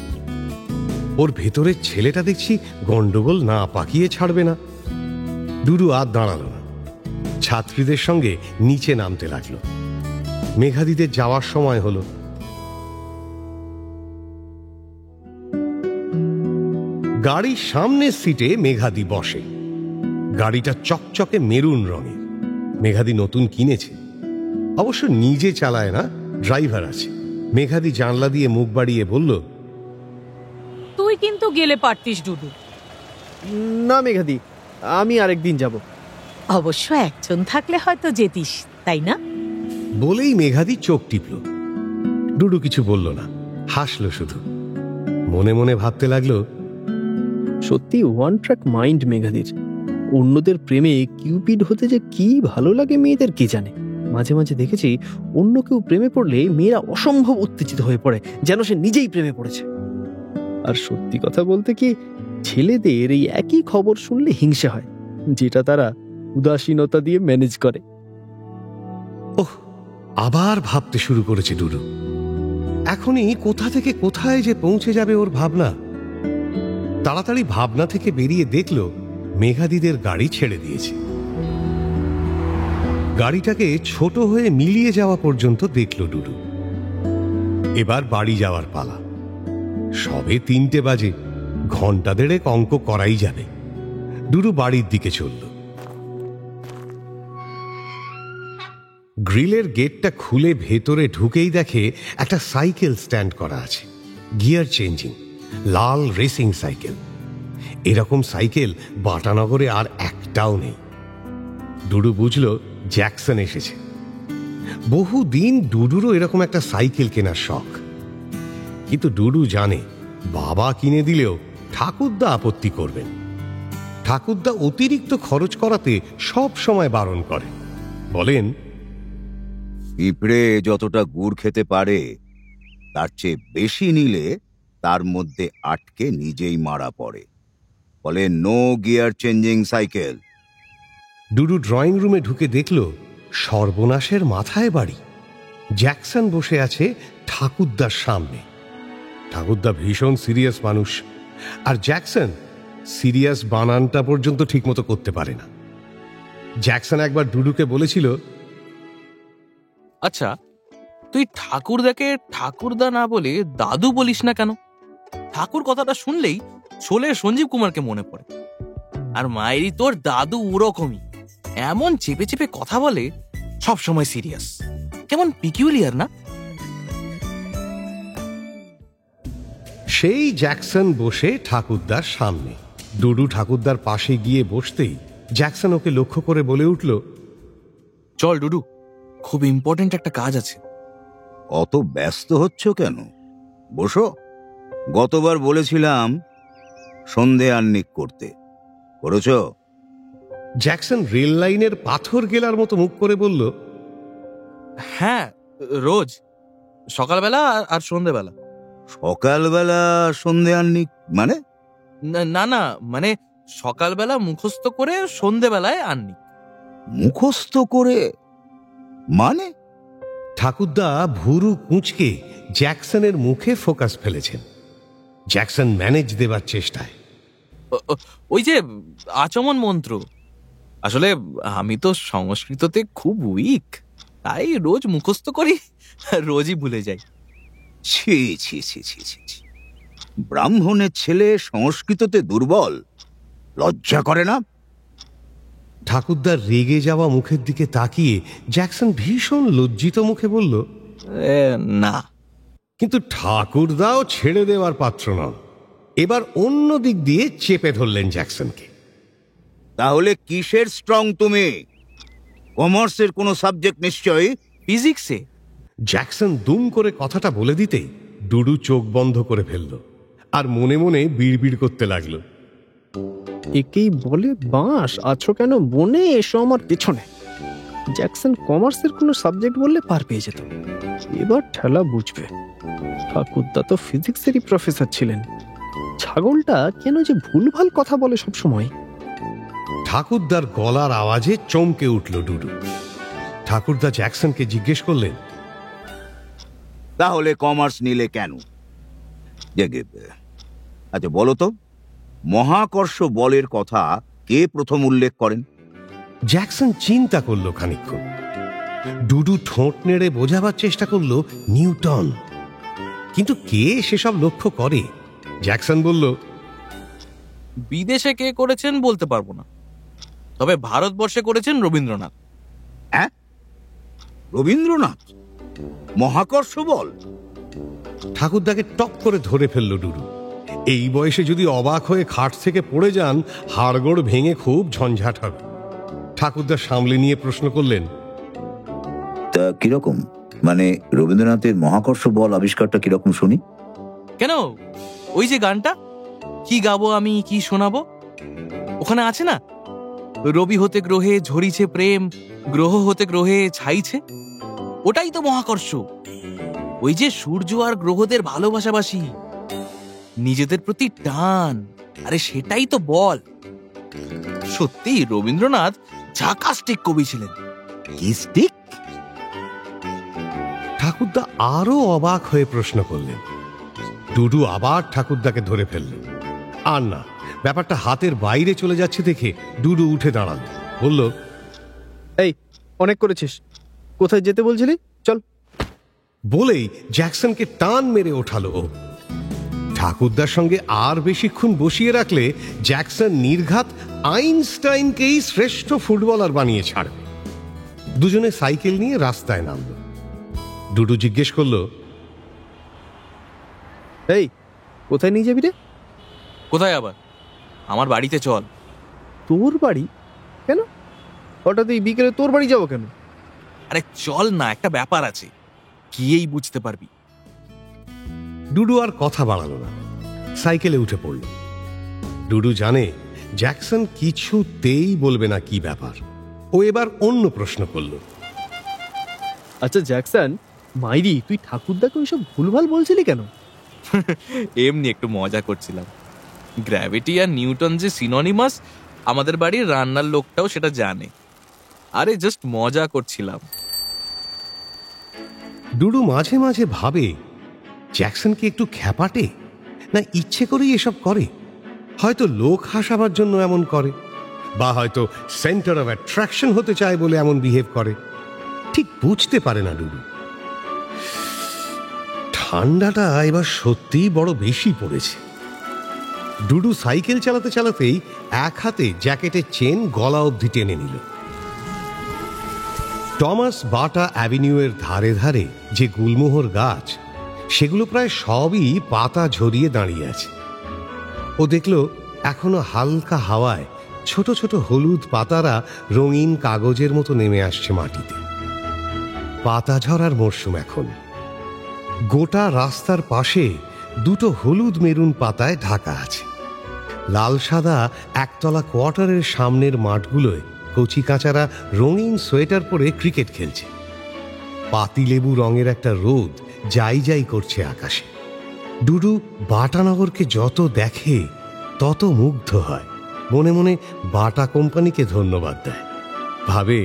ওর ভেতরের ছেলেটা দেখছি গন্ডগোল না পাকিয়ে ছাড়বে না। ডুডু আর দাঁড়ালো না, ছাত্রীদের সঙ্গে নিচে নামতে লাগলো। মেঘাদিদের যাওয়ার সময় হলো। গাড়ির সামনের সিটে মেঘাদি বসে। গাড়িটা চকচকে মেরুন রঙের। মেঘাদি নতুন কিনেছে, অবশ্য নিজে চালায় না, ড্রাইভার আছে। মেঘাদি জানলা দিয়ে মুখ বাড়িয়ে বলল, তুই কিন্তু গেলে পারতিস ডুডু। না মেঘাদি, আমি আরেকদিন যাব। অবশ্য একজন থাকলে হয়তো যেতিস, তাই না? বলেই মেঘাদি চোখ টিপল। ডুডু কিছু বলল না, হাসলো শুধু। মনে মনে ভাবতে লাগলো, সত্যি ওয়ান ট্র্যাক মাইন্ড মেঘাদির। অন্যদের প্রেমে কিউপিড হতে যে কি ভালো লাগে মেয়েদের কে জানে। মাঝে মাঝে দেখেছি অন্য কেউ প্রেমে পড়লে মেয়েরা অসম্ভব উত্তেজিত হয়ে পড়ে, যেন সে নিজেই প্রেমে পড়েছে। আর সত্যি কথা বলতে কি, ছেলেদের এই একই খবর শুনলে হিংসে হয়, যেটা তারা উদাসীনতা দিয়ে ম্যানেজ করে। ওহ, আবার ভাবতে শুরু করেছে ডুডু। এখনই কোথা থেকে কোথায় যে পৌঁছে যাবে ওর ভাবনা। তাড়াতাড়ি ভাবনা থেকে বেরিয়ে দেখল মেঘাদিদের গাড়ি ছেড়ে দিয়েছে। গাড়িটাকে ছোট হয়ে মিলিয়ে যাওয়া পর্যন্ত দেখল ডুডু। এবার বাড়ি যাওয়ার পালা। সবে 3টে বাজে, ঘন্টা দেড়েক অঙ্ক করাই যাবে। ডুডু বাড়ির দিকে চলল। গ্রিলের গেটটা খুলে ভেতরে ঢুকেই দেখে একটা সাইকেল স্ট্যান্ড করা আছে, গিয়ার চেঞ্জিং, লাল রেসিং সাইকেল। এরকম সাইকেল বাটানগরে আর একটাও নেই। ডুডু বুঝল জ্যাকসন এসেছে। বহুদিন ডুডুরও এরকম একটা সাইকেল কেনার শখ, কিন্তু ডুডু জানে বাবা কিনে দিলেও ঠাকুরদা আপত্তি করবেন। ঠাকুরদা অতিরিক্ত খরচ করাতে সব সময় বারণ করে। বলেন, পিঁপড়ে যতটা গুড় খেতে পারে তার চেয়ে বেশি নিলে তার মধ্যে আটকে নিজেই মারা পড়ে। বলে no gear changing cycle. Dudu drawing রুমে ঢুকে দেখল সর্বনাশের মাথায় বাড়ি। জ্যাকসন বসে আছে ঠাকুরদার সামনে। ঠাকুরদা ভীষণ সিরিয়াস মানুষ, আর জ্যাকসন সিরিয়াস বানানটা পর্যন্ত ঠিকমতো করতে পারে না। জ্যাকসন একবার ডুডুকে বলেছিল, আচ্ছা তুই ঠাকুরদাকে ঠাকুরদা না বলে দাদু বলিস না কেন? ঠাকুর কথাটা শুনলেই শোলে সঞ্জীব কুমারকে মনে পড়ে। আর মায়েরই তোর দাদু ওরকমই, এমন চেপে চেপে কথা বলে, সব সময় সিরিয়াস, কেমন পিকিউলিয়ার না? সেই জ্যাকসন বসে ঠাকুরদার সামনে। ডুডু ঠাকুরদার পাশে গিয়ে বসতেই জ্যাকসন ওকে লক্ষ্য করে বলে উঠল, চল ডুডু, খুব ইম্পর্টেন্ট একটা কাজ আছে। অত ব্যস্ত হচ্ছ কেন? বসো। গতবার বলেছিলাম সন্ধে আহ্নিক করতে, করেছ? জ্যাকসন রেল লাইনের পাথর গেলার মতো মুখ করে বলল, হ্যাঁ, রোজ সকালবেলা আর সন্ধেবেলা। সকালবেলা সন্ধে আহ্নিক মানে? না না, মানে সকালবেলা মুখস্থ করে সন্ধেবেলায় আহ্নিক। মুখস্থ করে মানে? ঠাকুরদা ভুরু কুঁচকে জ্যাকসনের মুখে ফোকাস ফেলেছেন। জ্যাকসন ম্যানেজ দেবার চেষ্টায়। ওই যে আচমন মন্ত্র। আসলে আমি তো সংস্কৃততে খুব উইক, তাই রোজ মুখস্থ করি, রোজই ভুলে যাই। ছি ছি ছি ছি ছি, ব্রাহ্মণের ছেলে সংস্কৃততে দুর্বল, লজ্জা করে না? ঠাকুরদার রেগে যাওয়া মুখের দিকে তাকিয়ে জ্যাকসন ভীষণ লজ্জিত মুখে বলল, না। কিন্তু ঠাকুরদাও ছেড়ে দেওয়ার পাত্র নন। এবার অন্য দিক দিয়ে চেপে ধরলেন জ্যাকসনকে। তাহলে কিসের স্ট্রং তুমি? কমার্সের কোনো সাবজেক্ট নিশ্চয়ই। ফিজিক্সে। জ্যাকসন দুম করে কথাটা বলে দিতেই ডুডু চোখ বন্ধ করে ফেলল আর মনে মনে বিড়বিড় করতে লাগলো, একেই বলে বাঁশ, আছো কেন বনে, এসো আমার পেছনে। জ্যাকসন কমার্সের কোনো সাবজেক্ট বললে পার পেয়ে যেত। এবার ঠেলা বুঝবে। ঠাকুরদা তো ফিজিক্সেরই প্রফেসর ছিলেন। ছাগলটা কেন যে ভুলভাল কথা বলে সবসময়। ঠাকুরদার গলার আওয়াজে চমকে উঠল ডুডু। ঠাকুরদা জ্যাকসনকে জিজ্ঞেস করলেন, তাহলে কমার্স নিলে কেন? আচ্ছা বলো তো, মহাকর্ষ বলের কথা কে প্রথম উল্লেখ করেন? জ্যাকসন চিন্তা করলো খানিকক্ষণ। ডুডু ঠোঁট নেড়ে বোঝাবার চেষ্টা করলো নিউটন, কিন্তু কে সেসব লক্ষ্য করে? জ্যাকসন বলল, বিদেশে কে করেছেন বলতে পারবো না, তবে ভারতবর্ষে করেছেন রবীন্দ্রনাথ। হ্যাঁ, রবীন্দ্রনাথ মহাকর্ষ বল? ঠাকুরদাকে টপ করে ধরে ফেলল ডুডু। এই বয়সে যদি অবাক হয়ে খাট থেকে পড়ে যান, হাড়গোড় ভেঙে খুব ঝঞ্ঝাট হবে। ঠাকুরদা সামলে নিয়ে প্রশ্ন করলেন, তা কিরকম? মানে রবীন্দ্রনাথের মহাকর্ষ বল আবিষ্কারটা কিরকম শুনি। কেন, ওই যে গানটা, কি গাবো আমি কি শোনাবো, ওখানে আছে না, রবি হতে গ্রহে ঝরিছে প্রেম, গ্রহ হতে গ্রহে ছাইছে, ওটাই তো মহাকর্ষ। ওই যে সূর্য আর গ্রহদের ভালোবাসাবাসি, নিজেদের প্রতি টান, আরে সেটাই তো বল। সত্যি রবীন্দ্রনাথ ঝাকাস্টিক কবি ছিলেন। ঠাকুরদা আরো অবাক হয়ে প্রশ্ন করলেন। ডুডু আবার ঠাকুরদাকে ধরে ফেললেন। আর না, ব্যাপারটা হাতের বাইরে চলে যাচ্ছে দেখে ডুডু উঠে দাঁড়াল, বলল, এই অনেক করেছিস, কোথায় যেতে বলছিলি, চল। বলেই জ্যাকসনকে টান মেরে ওঠালো ও। ঠাকুরদার সঙ্গে আর বেশিক্ষণ বসিয়ে রাখলে জ্যাকসন নির্ঘাত আইনস্টাইনকেই শ্রেষ্ঠ ফুটবলার বানিয়ে ছাড়বে। দুজনে সাইকেল নিয়ে রাস্তায় নামল। ডুডু জিজ্ঞেস করলো, এই কোথায় নিয়ে যাবি রে? কোথায় আবার? আমার বাড়িতে চল। তোর বাড়ি? কেন হঠাৎ এই বিকেলে তোর বাড়ি যাবো কেন? আরে চল না, একটা ব্যাপার আছে, গিয়েই বুঝতে পারবি। ডুডু আর কথা বাড়ালো না, সাইকেলে উঠে পড়ল। ডুডু জানে জ্যাকসন কিছুতেই বলবে না কি ব্যাপার। ও এবার অন্য প্রশ্ন করল, আচ্ছা জ্যাকসন, মাইরি তুই ঠাকুরদাকে ওইসব ভুলভাল বলছিলি কেন? এমনি একটু মজা করছিলাম। গ্র্যাভিটি আর নিউটন যে সিনোনিমাস, আমাদের বাড়ির রান্নার লোকটাও সেটা জানে। আরে জাস্ট মজা করছিলাম। ডুডু মাঝে মাঝে ভাবে, জ্যাকসন কি একটু খ্যাপাটে, না ইচ্ছে করেই এসব করে? হয়তো লোক হাসাবার জন্য এমন করে, বা হয়তো সেন্টার অফ অ্যাট্রাকশন হতে চায় বলে এমন বিহেভ করে। ঠিক বুঝতে পারে না ডুডু। ঠান্ডাটা এবার সত্যিই বড় বেশি পড়েছে। ডুডু সাইকেল চালাতে চালাতেই এক হাতে জ্যাকেটের চেন গলা অবধি টেনে নিল। টমাস বাটা অ্যাভিনিউয়ের ধারে ধারে যে গুলমোহর গাছ, সেগুলো প্রায় সবই পাতা ঝরিয়ে দাঁড়িয়ে আছে। ও দেখল এখনো হালকা হাওয়ায় ছোট ছোট হলুদ পাতারা রঙিন কাগজের মতো নেমে আসছে মাটিতে। পাতা ঝরার মরশুম এখন। গোটা রাস্তার পাশে দুটো হলুদ মেরুন পাতায় ঢাকা আছে। লাল সাদা একতলা কোয়ার্টারের সামনের মাঠগুলোয় কচিকাঁচারা রঙিন সোয়েটার পরে ক্রিকেট খেলছে। পাতিলেবু রঙের একটা রোদ যাই যাই করছে আকাশে। ডুডু বাটানগরকে যত দেখে তত মুগ্ধ হয়। মনে মনে বাটা কোম্পানিকে ধন্যবাদ দেয়। ভাবে,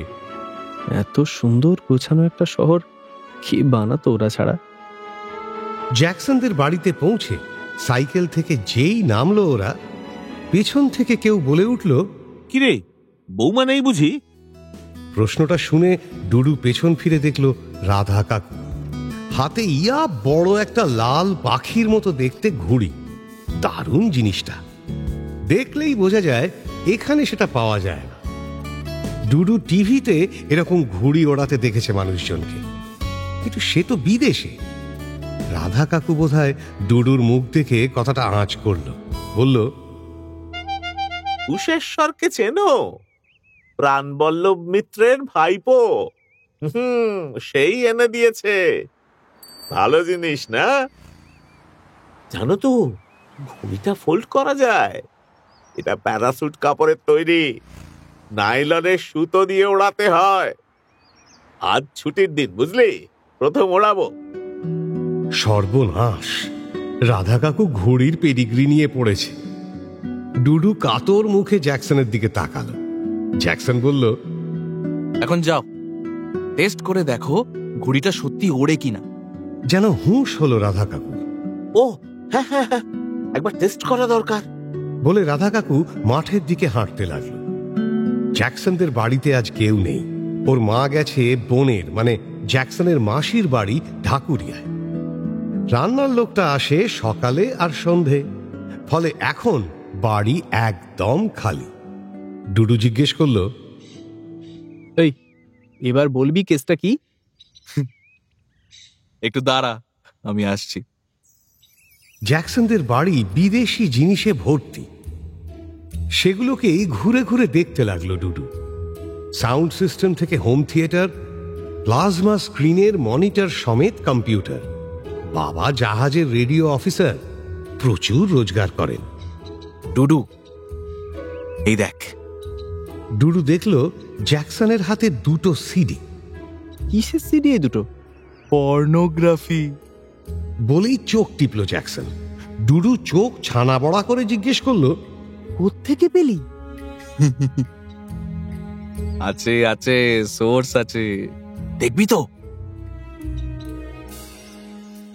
এত সুন্দর গোছানো একটা শহর কি বানাতো ওরা ছাড়া। জ্যাকসনদের বাড়িতে পৌঁছে সাইকেল থেকে যেই নামলো ওরা, পেছন থেকে কেউ বলে উঠল, কিরে বৌমা নেই বুঝি? প্রশ্নটা শুনে ডুডু পেছন ফিরে দেখল রাধা কাকু, হাতে ইয়া বড় একটা লাল পাখির মতো দেখতে ঘুড়ি। দারুণ জিনিসটা, দেখলেই বোঝা যায় এখানে সেটা পাওয়া যায় না। ডুডু টিভিতে এরকম ঘুড়ি ওড়াতে দেখেছে মানুষজনকে, কিন্তু সে তো বিদেশে। রাধা কাকু বোধহয় ডুডুর মুখ দেখে কথাটা আঁচ করলো, বলল, কুশেশ্বরকে চেনো? প্রাণবল্লভ মিত্রের ভাইপো। সেই এনে দিয়েছে। ভালো জিনিস না? জানো তো, ঘুড়িটা ফোল্ড করা যায়। এটা প্যারাসুট কাপড়ের তৈরি, নাইলনের সুতো দিয়ে ওড়াতে হয়। আজ ছুটির দিন, বুঝলি, প্রথম ওড়াবো। সর্বনাশ! রাধা কাকু ঘড়ির পেডিগ্রি নিয়ে পড়েছে। ডুডু কাতর মুখে জ্যাকসনের দিকে তাকালো। জ্যাকসন বলল, এখন যাও, টেস্ট করে দেখো ঘুড়িটা সত্যি ওড়ে কিনা। যেন হুঁশ হলো রাধা কাকু। ও হ্যাঁ হ্যাঁ হ্যাঁ, একবার টেস্ট করা দরকার বলে রাধা কাকু মাঠের দিকে হাঁটতে লাগলো। জ্যাকসনদের বাড়িতে আজ কেউ নেই। ওর মা গেছে বোনের, মানে জ্যাকসনের মাসির বাড়ি ঢাকুরিয়ায়। রান্নার লোকটা আসে সকালে আর সন্ধে, ফলে এখন বাড়ি একদম খালি। ডুডু জিজ্ঞেস করলো, এই এবার বলবি কেসটা কি? একটু দাঁড়া, আমি আসছি। জ্যাকসনদের বাড়ি বিদেশি জিনিসে ভর্তি। সেগুলোকেই ঘুরে ঘুরে দেখতে লাগলো ডুডু। সাউন্ড সিস্টেম থেকে হোম থিয়েটার, প্লাজমা স্ক্রিনের মনিটর সমেত কম্পিউটার। বাবা জাহাজের রেডিও অফিসার, প্রচুর রোজগার করেন। ডুডু, এই দেখ। ডুডু দেখলো জ্যাকসনের হাতে দুটো সিডি। কিসের সিডি এই দুটো? পর্নোগ্রাফি বলেই চোখ টিপলো জ্যাকসন। ডুডু চোখ ছানা বড়া করে জিজ্ঞেস করলো, কোত্থেকে পেলি? আছে আছে, সোর্স আছে, দেখবি তো।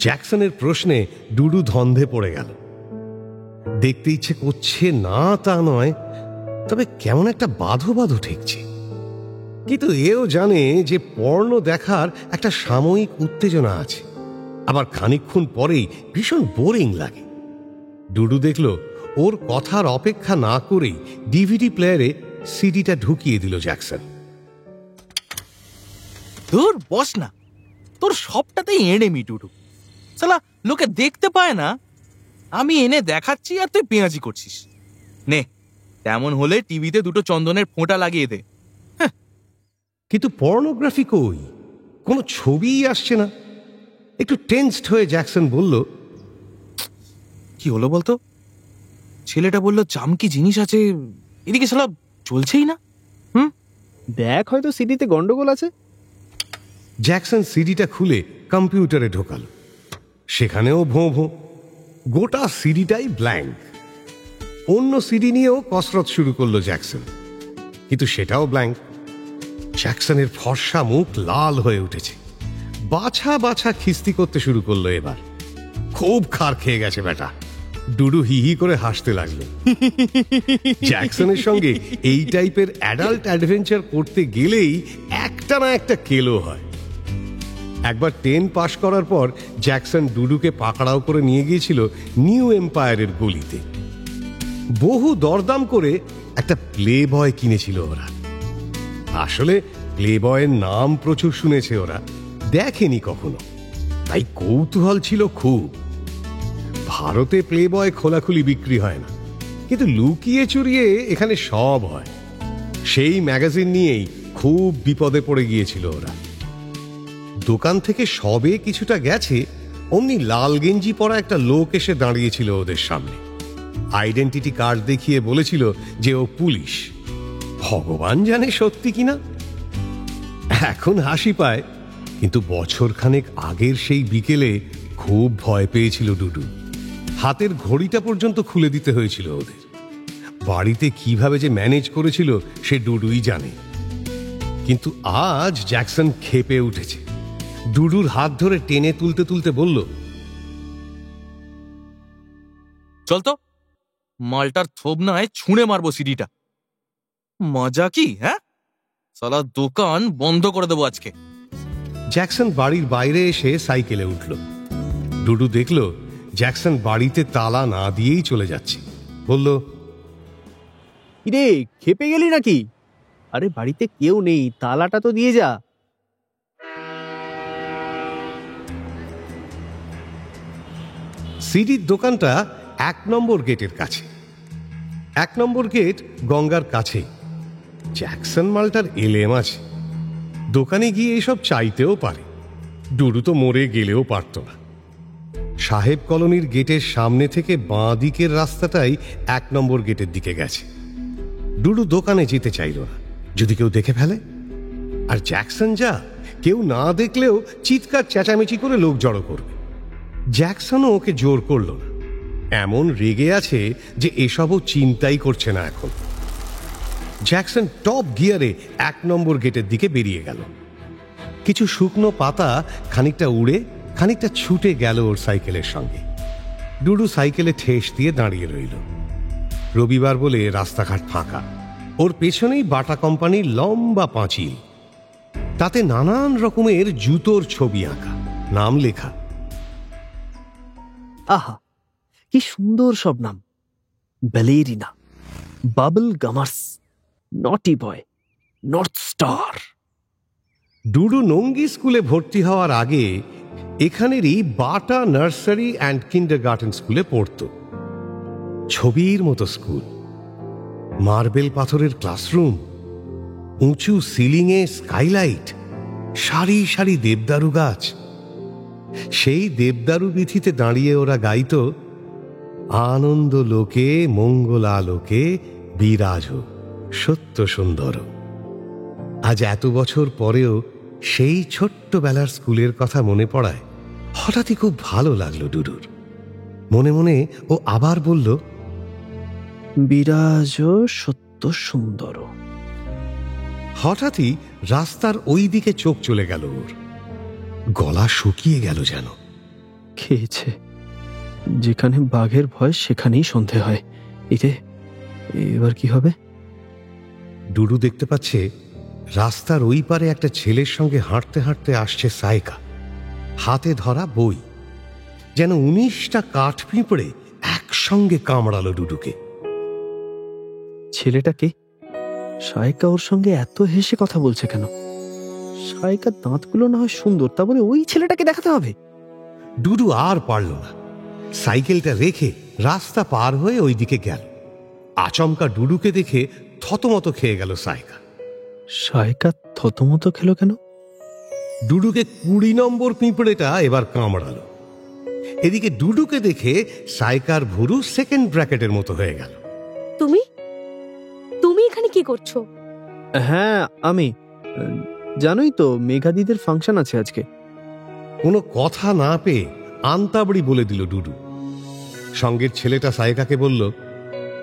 জ্যাকসনের প্রশ্নে ডুডু ধন্ধে পড়ে গেল। দেখতে ইচ্ছে করছে না তা নয়, তবে কেমন একটা বাঁধো বাঁধো ঠেকছে। কিন্তু এও জানে যে পর্ণ দেখার একটা সাময়িক উত্তেজনা আছে, আবার খানিকক্ষণ পরেই ভীষণ বোরিং লাগে। ডুডু দেখল ওর কথার অপেক্ষা না করেই ডিভিডি প্লেয়ারে সিডিটা ঢুকিয়ে দিল জ্যাকসন। তোর বস না, তোর সবটাতেই এড়েমি ডুডু। সালা লোকে দেখতে পায় না, আমি এনে দেখাচ্ছি আর তুই পেঁয়াজি করছিস। নে, তেমন হলে টিভিতে দুটো চন্দনের ফোঁটা লাগিয়ে দে। কিন্তু পর্নোগ্রাফি কই? কোনো ছবিই আসছে না। একটু টেন্সড হয়ে জ্যাকসন বলল, কি হলো বলতো? ছেলেটা বলল চামকি জিনিস আছে, এদিকে শালা চলছেই না। দেখ, হয়তো সিডিতে গন্ডগোল আছে। জ্যাকসন সিডিটা খুলে কম্পিউটারে ঢোকাল। সেখানেও ভোঁ ভোঁ, গোটা সিডিটাই ব্ল্যাঙ্ক। অন্য সিডি নিয়েও কসরত শুরু করলো জ্যাকসন, কিন্তু সেটাও ব্ল্যাঙ্ক। জ্যাকসনের ফর্সা মুখ লাল হয়ে উঠেছে, বাছা বাছা খিস্তি করতে শুরু করলো। এবার খুব খার খেয়ে গেছে বেটা। ডুডু হি হি করে হাসতে লাগলো। জ্যাকসনের সঙ্গে এই টাইপের অ্যাডাল্ট অ্যাডভেঞ্চার করতে গেলেই একটা না একটা কেলো হয়। একবার 10 পাশ করার পর জ্যাকসন ডুডুকে পাকড়াও করে নিয়ে গিয়েছিল নিউ এম্পায়ারের গলিতে। বহু দরদাম করে একটা প্লে বয় কিনেছিল ওরা। আসলে প্লে বয়ের নাম প্রচুর শুনেছে ওরা, দেখেনি কখনো, তাই কৌতূহল ছিল খুব। ভারতে প্লে বয় খোলাখুলি বিক্রি হয় না, কিন্তু লুকিয়ে চুরিয়ে এখানে সব হয়। সেই ম্যাগাজিন নিয়েই খুব বিপদে পড়ে গিয়েছিল ওরা। দোকান থেকে সবে কিছুটা গেছে, অমনি লাল গেঞ্জি পরা একটা লোক এসে দাঁড়িয়েছিল ওদের সামনে। আইডেন্টিটি কার্ড দেখিয়ে বলেছিল যে ও পুলিশ। ভগবান জানে সত্যি কিনা। এখন হাসি পায়, কিন্তু বছরখানেক আগের সেই বিকেলে খুব ভয় পেয়েছিল ডুডু। হাতের ঘড়িটা পর্যন্ত খুলে দিতে হয়েছিল ওদের। বাড়িতে কিভাবে যে ম্যানেজ করেছিল সে ডুডুই জানে। কিন্তু আজ জ্যাকসন ক্ষেপে উঠেছে। ডুডুর হাত ধরে টেনে তুলতে তুলতে বলল, চল তো, মালটার থোবনায় ছুঁড়ে মারবো সিডিটা। মজা কি? হ্যাঁ, সালা দোকান বন্ধ করে দেবো আজকে। জ্যাকসন বাড়ির বাইরে এসে সাইকেলে উঠল। ডুডু দেখল জ্যাকসন বাড়িতে তালা না দিয়েই চলে যাচ্ছে। বলল, কিরে, খেপে গেলি নাকি? আরে বাড়িতে কেউ নেই, তালাটা তো দিয়ে যা। সিডির দোকানটা 1 নম্বর গেটের কাছে। 1 নম্বর গেট গঙ্গার কাছে। জ্যাকসন মালটার এলেম আছে, দোকানে গিয়ে এসব চাইতেও পারে। ডুডু তো মরে গেলেও পারত না। সাহেব কলোনির গেটের সামনে থেকে বাঁ দিকের রাস্তাটাই 1 নম্বর গেটের দিকে গেছে। ডুডু দোকানে যেতে চাইল না, যদি কেউ দেখে ফেলে। আর জ্যাকসন যা, কেউ না দেখলেও চিৎকার চেঁচামেচি করে লোক জড়ো করবে। জ্যাকসনও ওকে জোর করল না, এমন রেগে আছে যে এসবও চিন্তাই করছে না এখন। জ্যাকসন টপ গিয়ারে 1 নম্বর গেটের দিকে বেরিয়ে গেল। কিছু শুকনো পাতা খানিকটা উড়ে খানিকটা ছুটে গেল ওর সাইকেলের সঙ্গে। ডুডু সাইকেলে ঠেস দিয়ে দাঁড়িয়ে রইল। রবিবার বলে রাস্তাঘাট ফাঁকা। ওর পেছনেই বাটা কোম্পানির লম্বা পাঁচিল, তাতে নানান রকমের জুতোর ছবি আঁকা, নাম লেখা। আহা, কি সুন্দর সব নাম! ব্যালেরিনা, বাবল গামার্স, নটি বয়, নর্থ স্টার। ডুডু নঙ্গি স্কুলে ভর্তি হওয়ার আগে এখানেরই বাটা নার্সারি অ্যান্ড কিন্ডারগার্টেন স্কুলে পড়ত। ছবির মতো স্কুল, মার্বেল পাথরের ক্লাসরুম, উঁচু সিলিংয়ে স্কাইলাইট, সারি সারি দেবদারু গাছ। সেই দেবদারু বীথিতে দাঁড়িয়ে ওরা গাইত, আনন্দ লোকে মঙ্গলা লোকে বিরাজ সত্য সুন্দর। আজ এত বছর পরেও সেই ছোট্টবেলার স্কুলের কথা মনে পড়ায় হঠাৎই খুব ভালো লাগলো ডুডুর। মনে মনে ও আবার বলল, বিরাজ সত্য সুন্দর। হঠাৎই রাস্তার ওই দিকে চোখ চলে গেল ওর। গলা শুকিয়ে গেল যেন। খেয়েছে, যেখানে বাঘের ভয় সেখানেই সন্ধে হয়। এবার কি হবে? ডুডু দেখতে পাচ্ছে রাস্তার ওই পারে একটা ছেলের সঙ্গে হাঁটতে হাঁটতে আসছে সাইকা, হাতে ধরা বই। যেন 19টা কাঠ পিঁপড়ে একসঙ্গে কামড়ালো ডুডুকে। ছেলেটা কে? সাইকা ওর সঙ্গে এত হেসে কথা বলছে কেন? সাইকার দাঁতগুলো না হয় সুন্দর, তা বলে ওই ছেলেটাকে দেখাতে হবে? ডুডু আর পারল না, সাইকেলটা রেখে রাস্তা পার হয়ে ওই দিকে গেল। আচমকা ডুডুকে দেখে থতমত খেয়ে গেল সাইকা। সাইকা থতমত খেলো কেন? ডুডুকে 20 নম্বর পিঁপড়েটা এবার কামড়ালো। এদিকে ডুডুকে দেখে সাইকার ভুরু সেকেন্ড ব্র্যাকেটের মতো হয়ে গেল। তুমি তুমি এখানে কি করছো? হ্যাঁ, আমি জানোই তো, মেঘাদিদের ফাংশন আছে আজকে। কোনো কথা না পেয়ে আন্তাবড়ি বলে দিল ডুডু। সঙ্গের ছেলেটা সাইকাকে বলল,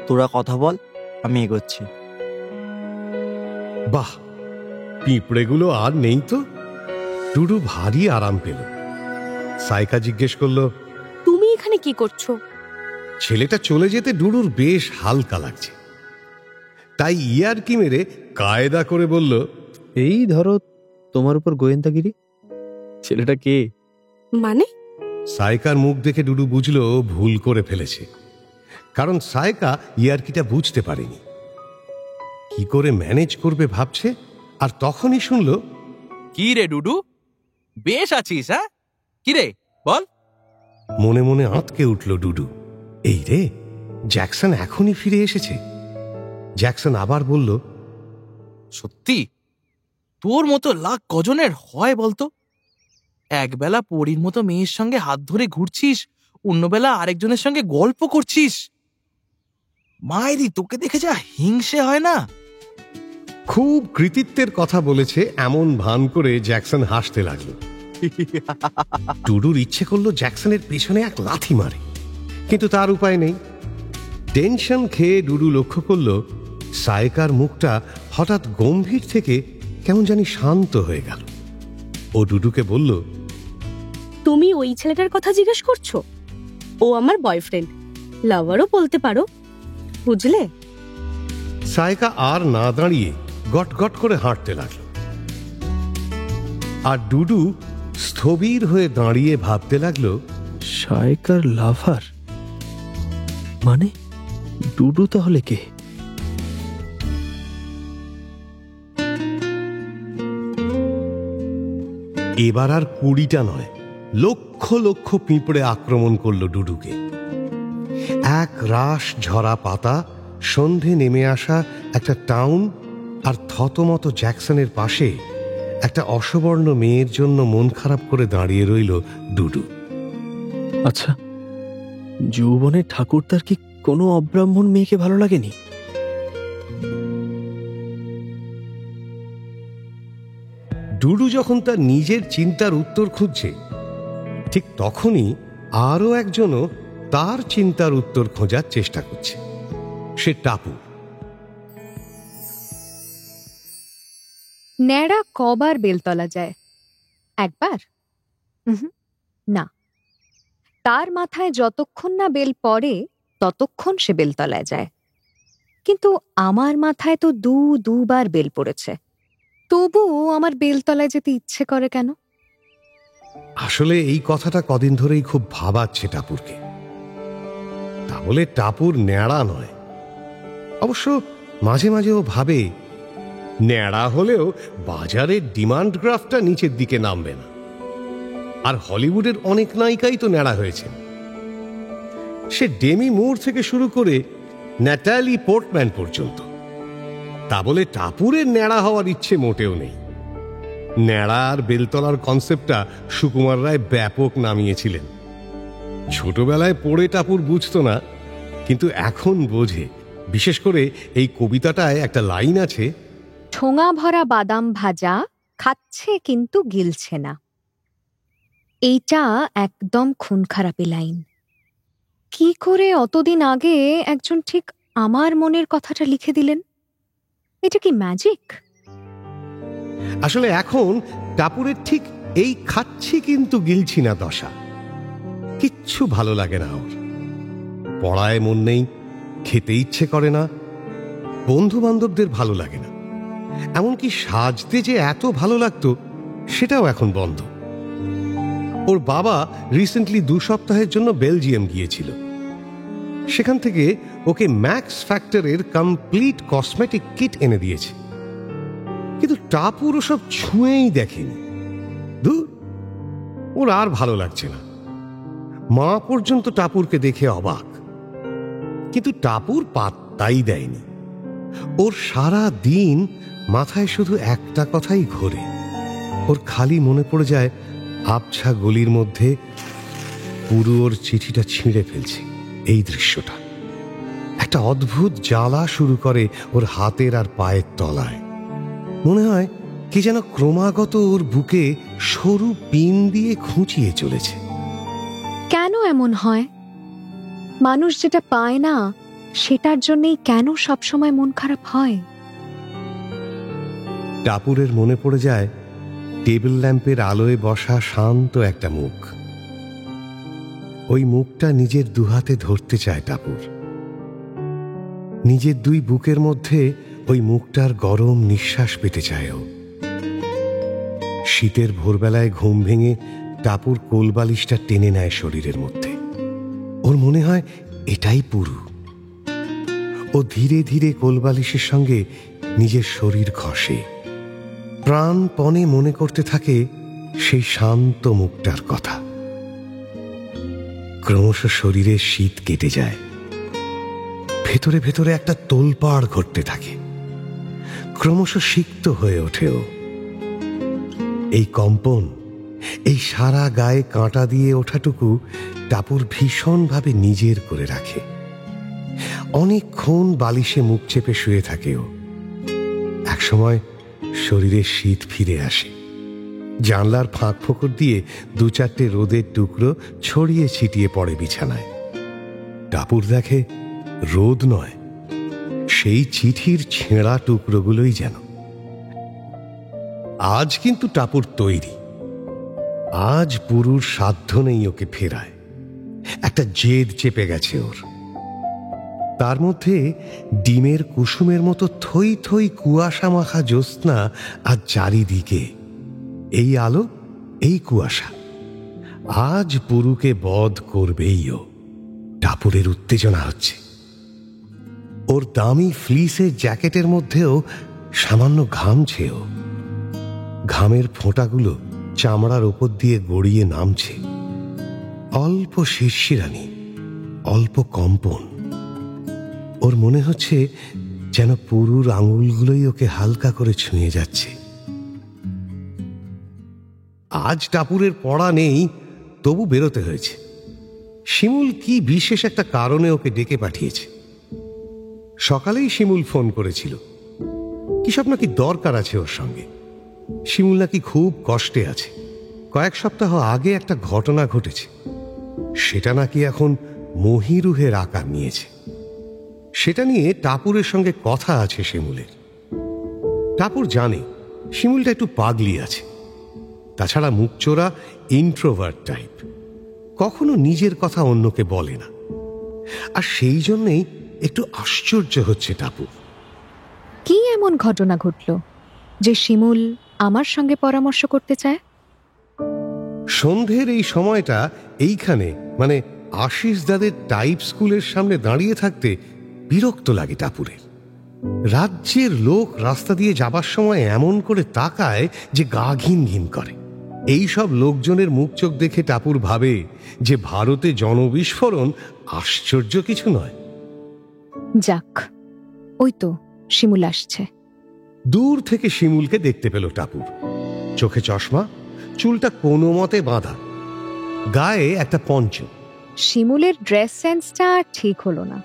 তোরা কথা বল, আমি এগোচ্ছি। বাহ, পিঁপড়েগুলো আর নেই তো। ডুডু ভারী আরাম পেল। সাইকা জিজ্ঞেস করলো, তুমি এখানে কি করছো? ছেলেটা চলে যেতে ডুডুর বেশ হালকা লাগছে, তাই ইয়ারকি মেরে কায়দা করে বলল, এই ধরো তোমার উপর গোয়েন্দাগিরি। ছেলেটা কে? মানে? সাইকার মুখ দেখে ডুডু বুঝলো ভুল করে ফেলেছে, কারণ সাইকা ইয়ারকিটা বুঝতে পারেনি। কি করে ম্যানেজ করবে ভাবছে, আর তখনই শুনল, কি রে ডুডু, বেশ আছিস? হ্যাঁ, কি রে বল। মনে মনে আঁতকে উঠল ডুডু। এই রে, জ্যাকসন এখনই ফিরে এসেছে। জ্যাকসন আবার বলল, সত্যি তোর মতো লাখ কজনের হয় বলতো? একবেলা পরীর মতো মেয়ের সঙ্গে হাত ধরে ঘুরছিস, অন্যবেলা আরেকজনের সঙ্গে গল্প করছিস। মায়েরি, তোকে দেখে যা হিংসে হয় না। খুব কৃতিত্বের কথা বলেছে এমন ভান করে জ্যাকসন হাসতে লাগলো। ডুডুর ইচ্ছে করলো জ্যাকসনের পেছনে এক লাথি মারে, কিন্তু তার উপায় নেই। টেনশন খেয়ে ডুডু লক্ষ্য করলো সাইকার মুখটা হঠাৎ গম্ভীর থেকে কেমন জানি শান্ত হয়ে গেল। ও ডুডুকে বলল, তুমি ওই ছেলেটার কথা জিজ্ঞেস করছো? ও আমার বয়ফ্রেন্ড, লাভারও বলতে পারো, বুঝলে? সাইকা আর না দাঁড়িয়ে গট গট করে হাঁটতে লাগলো, আর ডুডু স্থবির হয়ে দাঁড়িয়ে ভাবতে লাগলো, সাইকার লাভার মানে ডুডু তাহলে কে? এবার আর 20টা নয়, লক্ষ লক্ষ পিঁপড়ে আক্রমণ করল ডুডুকে। এক রাশ ঝরা পাতা, সন্ধে নেমে আসা একটা টাউন, আর থতমত জ্যাকসনের পাশে একটা অসবর্ণ মেয়ের জন্য মন খারাপ করে দাঁড়িয়ে রইল ডুডু। আচ্ছা, যৌবনের ঠাকুরদার কি কোনো অব্রাহ্মণ মেয়েকে ভালো লাগেনি? ডুডু যখন তার নিজের চিন্তার উত্তর খুঁজছে, ঠিক তখনই আরও একজনও তার চিন্তার উত্তর খোঁজার চেষ্টা করছে। সে টাপু। ন্যাড়া কবার বেলতলা যায়? একবার? না, তার মাথায় যতক্ষণ না বেল পড়ে ততক্ষণ সে বেলতলায় যায়। কিন্তু আমার মাথায় তো দুবার বেল পড়েছে, তবুও আমার বেলতলায় যেতে ইচ্ছে করে কেন? আসলে এই কথাটা কদিন ধরেই খুব ভাবাচ্ছে টাপুরকে। তা বলে টাপুর ন্যাড়া নয়। অবশ্য মাঝে মাঝে ও ভাবে, ন্যাড়া হলেও বাজারের ডিমান্ড গ্রাফটা নিচের দিকে নামবে না। আর হলিউডের অনেক নায়িকাই তো ন্যাড়া হয়েছে। সে ডেমি মুর থেকে শুরু করে ন্যাটালি পোর্টম্যান পর্যন্ত। তা বলে টাপুরের ন্যাড়া হওয়ার ইচ্ছে মোটেও নেই। ন্যাড়া আর বেলতলার কনসেপ্টটা সুকুমার রায় ব্যাপক নামিয়েছিলেন। ছোটবেলায় পড়ে টাপুর বুঝতো না, কিন্তু এখন বোঝে। বিশেষ করে এই কবিতাটায় একটা লাইন আছে, ঠোঙা ভরা বাদাম ভাজা খাচ্ছে কিন্তু গিলছে না। এইটা একদম খুন খারাপি লাইন। কি করে অতদিন আগে একজন ঠিক আমার মনের কথাটা লিখে দিলেন? এটা কি ম্যাজিক? আসলে এখন টাপুরের ঠিক এই খাচ্ছি কিন্তু গিলছি না দশা। কিচ্ছু ভালো লাগে না ওর। পড়ায় মন নেই, খেতে ইচ্ছে করে না, বন্ধু বান্ধবদের ভালো লাগে না, এমনকি সাজতে যে এত ভালো লাগতো সেটাও এখন বন্ধ। ওর বাবা রিসেন্টলি 2 সপ্তাহের জন্য বেলজিয়াম গিয়েছিল। সেখান থেকে ওকে ম্যাক্স ফ্যাক্টরের কমপ্লিট কসমেটিক কিট এনে দিয়েছে। কিন্তু টাপুর ওসব ছুঁয়েই দেখেনি। ধুর, ওর আর ভালো লাগছে না। মা পর্যন্ত টাপুরকে দেখে অবাক, কিন্তু টাপুর পাত্তাই দেয়নি। ওর সারা দিন মাথায় শুধু একটা কথাই ঘোরে। ওর খালি মনে পড়ে যায় আবছা গলির মধ্যে পুরু ওর চিঠিটা ছিঁড়ে ফেলছে এই দৃশ্যটা। একটা অদ্ভুত জ্বালা শুরু করে ওর হাতের আর পায়ের তলায়। মনে হয় কি যেন ক্রমাগত ওর বুকে সরু পিন দিয়ে খুঁচিয়ে চলেছে। কেন এমন হয়? মানুষ যেটা পায় না সেটার জন্যই কেন সবসময় মন খারাপ হয়? টাপুরের মনে পড়ে যায় টেবিল ল্যাম্পের আলোয় বসা শান্ত একটা মুখ। ওই মুখটা নিজের দুহাতে ধরতে চায় টাপুর। নিজের 2 বুকের মধ্যে ওই মুখটার গরম নিঃশ্বাস পেতে চায় ও। শীতের ভোরবেলায় ঘুম ভেঙে টাপুর কোলবালিশটা টেনে নেয় শরীরের মধ্যে। ওর মনে হয় এটাই পুরু। ও ধীরে ধীরে কোলবালিশের সঙ্গে নিজের শরীর ঘষে, প্রাণপণে মনে করতে থাকে সেই শান্ত মুখটার কথা। ক্রমশ শরীরের শীত কেটে যায়। ভেতরে ভেতরে একটা তোলপাড় ঘটতে থাকে। ক্রমশ সিক্ত হয়ে ওঠে ও। এই কম্পন, এই সারা গায়ে কাঁটা দিয়ে ওঠাটুকু টাপুর ভীষণভাবে নিজের করে রাখে। অনেকক্ষণ বালিশে মুখ চেপে শুয়ে থাকে ও। একসময় শরীরে শীত ফিরে আসে। জানলার ফাঁক ফোকর দিয়ে 2-4টে রোদের টুকরো ছড়িয়ে ছিটিয়ে পড়ে বিছানায়। টাপুর দেখে রোদ নয়, সেই চিঠির ছেঁড়া টুকরোগুলোই যেন। আজ কিন্তু টাপুর তৈরি। আজ পুরুর সাধ্য নেই ওকে ফেরায়। একটা জেদ চেপে গেছে ওর। তার মধ্যে ডিমের কুসুমের মতো থই থই কুয়াশা মাখা জ্যোৎস্না, আর চারিদিকে এই আলো, এই কুয়াশা। আজ পুরুকে বধ করবেই ও। টাপুরের উত্তেজনা হচ্ছে। ওর দামি ফ্লিসের জ্যাকেটের মধ্যেও সামান্য ঘামছে ও। ঘামের ফোঁটাগুলো চামড়ার ওপর দিয়ে গড়িয়ে নামছে। অল্প শিরশিরানি, অল্প কম্পন। ওর মনে হচ্ছে যেন পুরুর আঙুলগুলোই ওকে হালকা করে ছুঁয়ে যাচ্ছে। আজ টাপুরের পড়া নেই, তবু বেরোতে হয়েছে। শিমুল কি বিশেষ একটা কারণে ওকে ডেকে পাঠিয়েছে। সকালেই শিমুল ফোন করেছিল, কিসব নাকি দরকার আছে ওর সঙ্গে। শিমুল নাকি খুব কষ্টে আছে। কয়েক সপ্তাহ আগে একটা ঘটনা ঘটেছে, সেটা নাকি এখন মহিরুহের আকার নিয়েছে। সেটা নিয়ে টাপুরের সঙ্গে কথা আছে শিমুলের। টাপুর জানে শিমুলটা একটু পাগলি আছে। তাছাড়া মুখচোরা ইন্ট্রোভার্ট টাইপ, কখনো নিজের কথা অন্যকে বলে না। আর সেই জন্যেই একটু আশ্চর্য হচ্ছে টাপুর। কি এমন ঘটনা ঘটল যে শিমুল আমার সঙ্গে পরামর্শ করতে চায়? সন্ধ্যের এই সময়টা এইখানে, মানে আশিস দাদের টাইপ স্কুলের সামনে দাঁড়িয়ে থাকতে বিরক্ত লাগে টাপুরের। রাজ্যের লোক রাস্তা দিয়ে যাবার সময় এমন করে তাকায় যে গা ঘিন ঘিন করে। এই সব লোকজনের মুখ চোখ দেখে টাপুর ভাবে যে ভারতে জনবিস্ফোরণ আশ্চর্য কিছু নয়। যাক, ওই তো শিমুল আসছে। দূর থেকে শিমুলকে দেখতে পেল টাপুর। চোখে চশমা, চুলটা কোনো মতে বাঁধা, গায়ে একটা পঞ্চ। শিমুলের ড্রেস সেন্সটা ঠিক হলো না।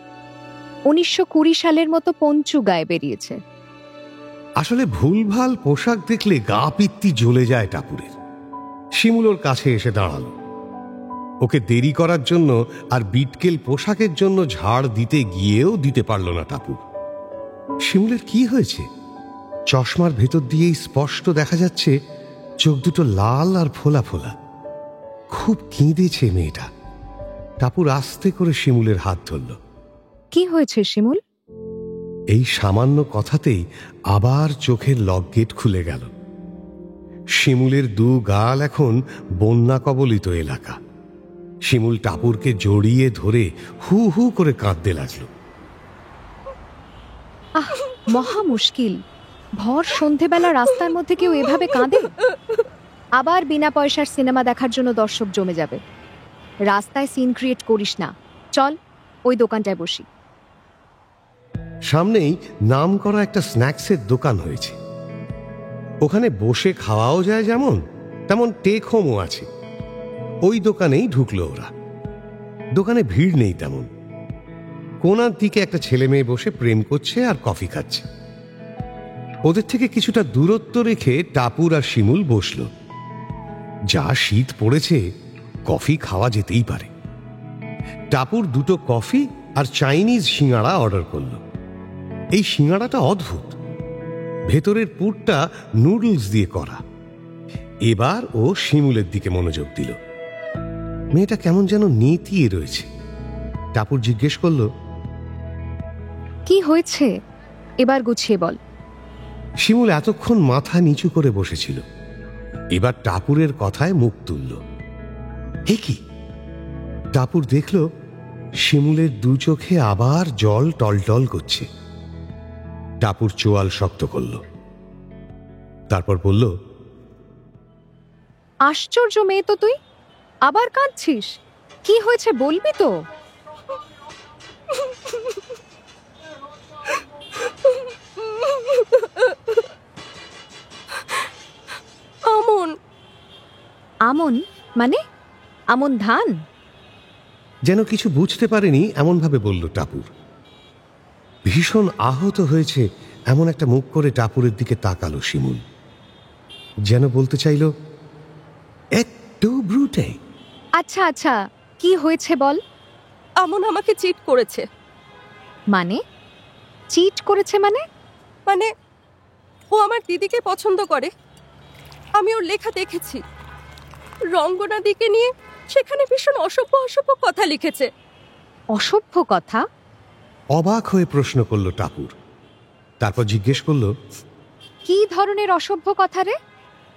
1920 সালের মতো পঞ্চু গায়ে বেরিয়েছে। আসলে ভুলভাল পোশাক দেখলে গা পিত্তি জ্বলে যায় টাপুরের। শিমুল ওর কাছে এসে দাঁড়ালো। ওকে দেরি করার জন্য আর বিটকেল পোশাকের জন্য ঝাড় দিতে গিয়েও দিতে পারল না টাপুর। শিমুলের কি হয়েছে? চশমার ভেতর দিয়েই স্পষ্ট দেখা যাচ্ছে চোখ দুটো লাল আর ফোলা ফোলা। খুব কেঁদেছে মেয়েটা। টাপুর আস্তে করে শিমুলের হাত ধরল। কি হয়েছে শিমুল? এই সামান্য কথাতেই আবার চোখের লকগেট খুলে গেল। শিমুলের দু গাল এখন বন্যা কবলিত এলাকা। শিমুল টাপুরকে জড়িয়ে ধরে হু হু করে কাঁদতে লাগল। আহ, মহা মুশকিল। ভর সন্ধেবেলা রাস্তার মধ্যে কেউ এভাবে কাঁদে? আবার বিনা পয়সার সিনেমা দেখার জন্য দর্শক জমে যাবে। রাস্তায় সিন ক্রিয়েট করিস না, চল ওই দোকানটায় বসি। সামনেই নাম করা একটা স্ন্যাক্সের দোকান হয়েছে। ওখানে বসে খাওয়াও যায় যেমন, তেমন টেক হোমও আছে। ওই দোকানেই ঢুকলো ওরা। দোকানে ভিড় নেই তেমন। কোনার দিকে একটা ছেলে মেয়ে বসে প্রেম করছে আর কফি খাচ্ছে। ওদের থেকে কিছুটা দূরত্ব রেখে টাপুর আর শিমুল বসল। যা শীত পড়েছে, কফি খাওয়া যেতেই পারে। টাপুর দুটো কফি আর চাইনিজ সিঙ্গাড়া অর্ডার করল। এই সিঙ্গাড়াটা অদ্ভুত। ভেতরের পুরটা নুডলস দিয়ে করা। এবার ও শিমুলের দিকে মনোযোগ দিল। মেয়েটা কেমন যেন নেতিয়ে রয়েছে। টাপুর জিজ্ঞেস করল, কি হয়েছে এবার গুছিয়ে বল। শিমুল এতক্ষণ মাথা নিচু করে বসেছিল, এবার টাপুরের কথায় মুখ তুলল। হে কি! টাপুর দেখল শিমুলের দু চোখে আবার জল টলটল করছে। টাপুর চোয়াল শক্ত করল, তারপর বলল, আশ্চর্য মেয়ে তো তুই, আবার কাঁদছিস? কি হয়েছে বলবি তো? আমন। আমন মানে? আমন ধান? যেন কিছু বুঝতে পারেনি এমনভাবে বলল টাপুর। ভীষণ আহত হয়েছে এমন একটা মুখ করে টাপুরের দিকে তাকালো শিমুল। যেন বলতে চাইল, একটু ব্রুটে। আচ্ছা আচ্ছা, কি হয়েছে বল। আমন আমাকে চিট করেছে। মানে? চিট করেছে মানে? মানে ও আমার দিদিকে পছন্দ করে। আমি ওর লেখা দেখেছি। রঙ্গনা দিকে নিয়ে সেখানে ভীষণ অসভ্য অসভ্য কথা লিখেছে। অসভ্য কথা? অবাক হয়ে প্রশ্ন করল টাপুর। তারপর জিজ্ঞেস করল, কি ধরনের অসভ্য কথা রে?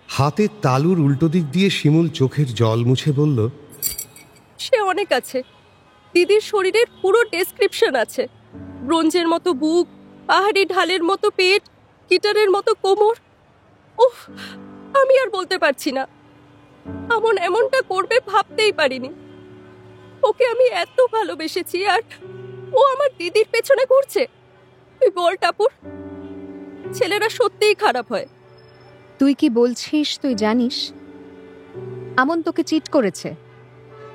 হাতের তালুর উল্টো দিক দিয়ে শিমুল চোখের জল মুছে বলল, সে অনেক আছে। দিদির শরীরের পুরো ডেসক্রিপশন আছে। ব্রোঞ্জের মতো বুক, পাহাড়ি ঢালের মতো পেট, গিটারের মতো কোমর। উফ, আমি আর বলতে পারছি না। আমন এমনটা করবে ভাবতেই পারিনি। ওকে আমি এত ভালোবেসেছি, আর ও আমার দিদির পেছনে ঘুরছে। তুই বল টাপুর, ছেলেরা সত্যিই খারাপ হয়। তুই কি বলছিস তুই জানিস? আমন তোকে চিট করেছে।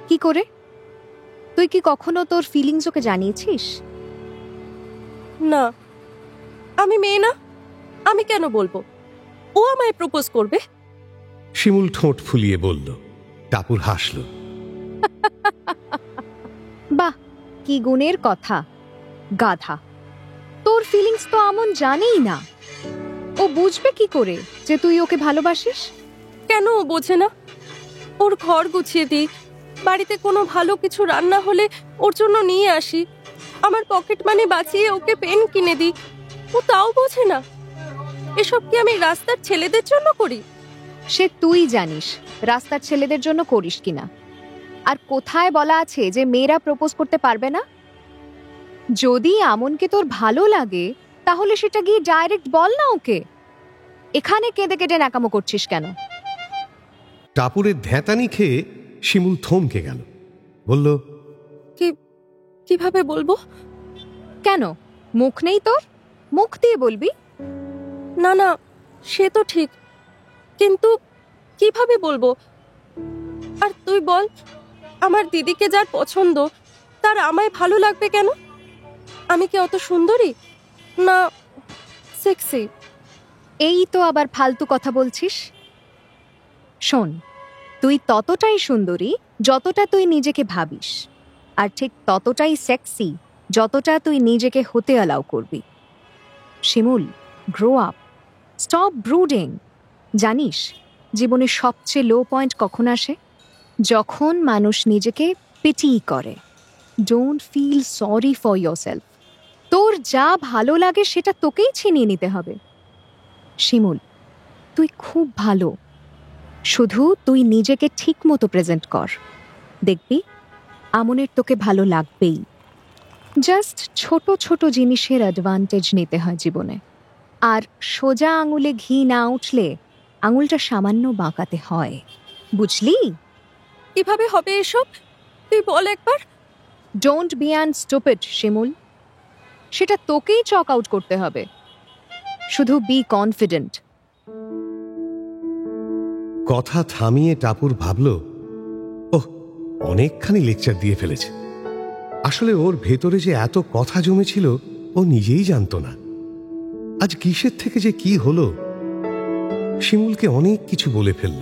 কি করে? তুই কি কখনো তোর ফিলিংস ওকে জানিয়েছিস? না, আমি মেয়ে না, আমি কেন বলবো? ও আমায় প্রপোজ করবে। শিমুল ঠোঁট ফুলিয়ে বলল। টাপুর হাসল। বাহ, কি গুণের কথা! গাধা, তোর ফিলিংস তো আমন জানেই না। ও বুঝবে কি করে যে তুই ওকে ভালোবাসিস? কেন ও বোঝে না? ওর ঘর গুছিয়ে দিই, বাড়িতে কোনো ভালো কিছু রান্না হলে ওর জন্য নিয়ে আসি, আমার পকেট মানি বাঁচিয়ে ওকে পেন কিনে দিই, ও তাও বোঝে না। এসব কি আমি রাস্তার ছেলেদের জন্য করি? সে তুই জানিস রাস্তার ছেলেদের জন্য করিস কিনা। আর কোথায় বলা আছে যে মেয়েরা প্রপোজ করতে পারবে না? যদি আমনকে তোর ভালো লাগে তাহলে সেটা গিয়ে ডাইরেক্ট বল না ওকে। এখানে কেঁদে কেটে নাকামো করছিস কেন? টাপুরের ধ্যাতানি খেয়ে শিমুল থমকে গেল। বলল, কিভাবে বলবো? কেন, মুখ নেই তোর? মুখ দিয়ে বলবি। না না, সে তো ঠিক, কিন্তু কিভাবে বলবো? আর তুই বল, আমার দিদিকে যার পছন্দ তার আমায় ভালো লাগবে কেন? আমি কি অত সুন্দরী না সেক্সি? এই তো আবার ফালতু কথা বলছিস। শোন, তুই ততটাই সুন্দরী যতটা তুই নিজেকে ভাবিস, আর ঠিক ততটাই সেক্সি যতটা তুই নিজেকে হতে অ্যালাউ করবি। শিমুল, গ্রো আপ, স্টপ ব্রুডিং। জানিস জীবনের সবচেয়ে লো পয়েন্ট কখন আসে? যখন মানুষ নিজেকে পিটি করে। Don't feel sorry for yourself. তোর যা ভালো লাগে সেটা তোকেই ছিনিয়ে নিতে হবে। শিমুল, তুই খুব ভালো, শুধু তুই নিজেকে ঠিক মতো প্রেজেন্ট কর, দেখবি আমনের তোকে ভালো লাগবেই। জাস্ট ছোট ছোট জিনিসের অ্যাডভান্টেজ নিতে হয় জীবনে। আর সোজা আঙুলে ঘি না উঠলে আঙুলটা সামান্য বাঁকাতে হয়, বুঝলি? কিভাবে হবে এসব? তুই বল একবার। ডোন্ট বি অ্যান স্টুপিড শিমুল, সেটা তোকেই চক আউট করতে হবে। শুধু বি কনফিডেন্ট। কথা থামিয়ে টাপুর ভাবল, ওহ, অনেকখানি লেকচার দিয়ে ফেলেছে। আসলে ওর ভেতরে যে এত কথা জমেছিল ও নিজেই জানতো না। আজ কিসের থেকে যে কি হলো, শিমুলকে অনেক কিছু বলে ফেলল।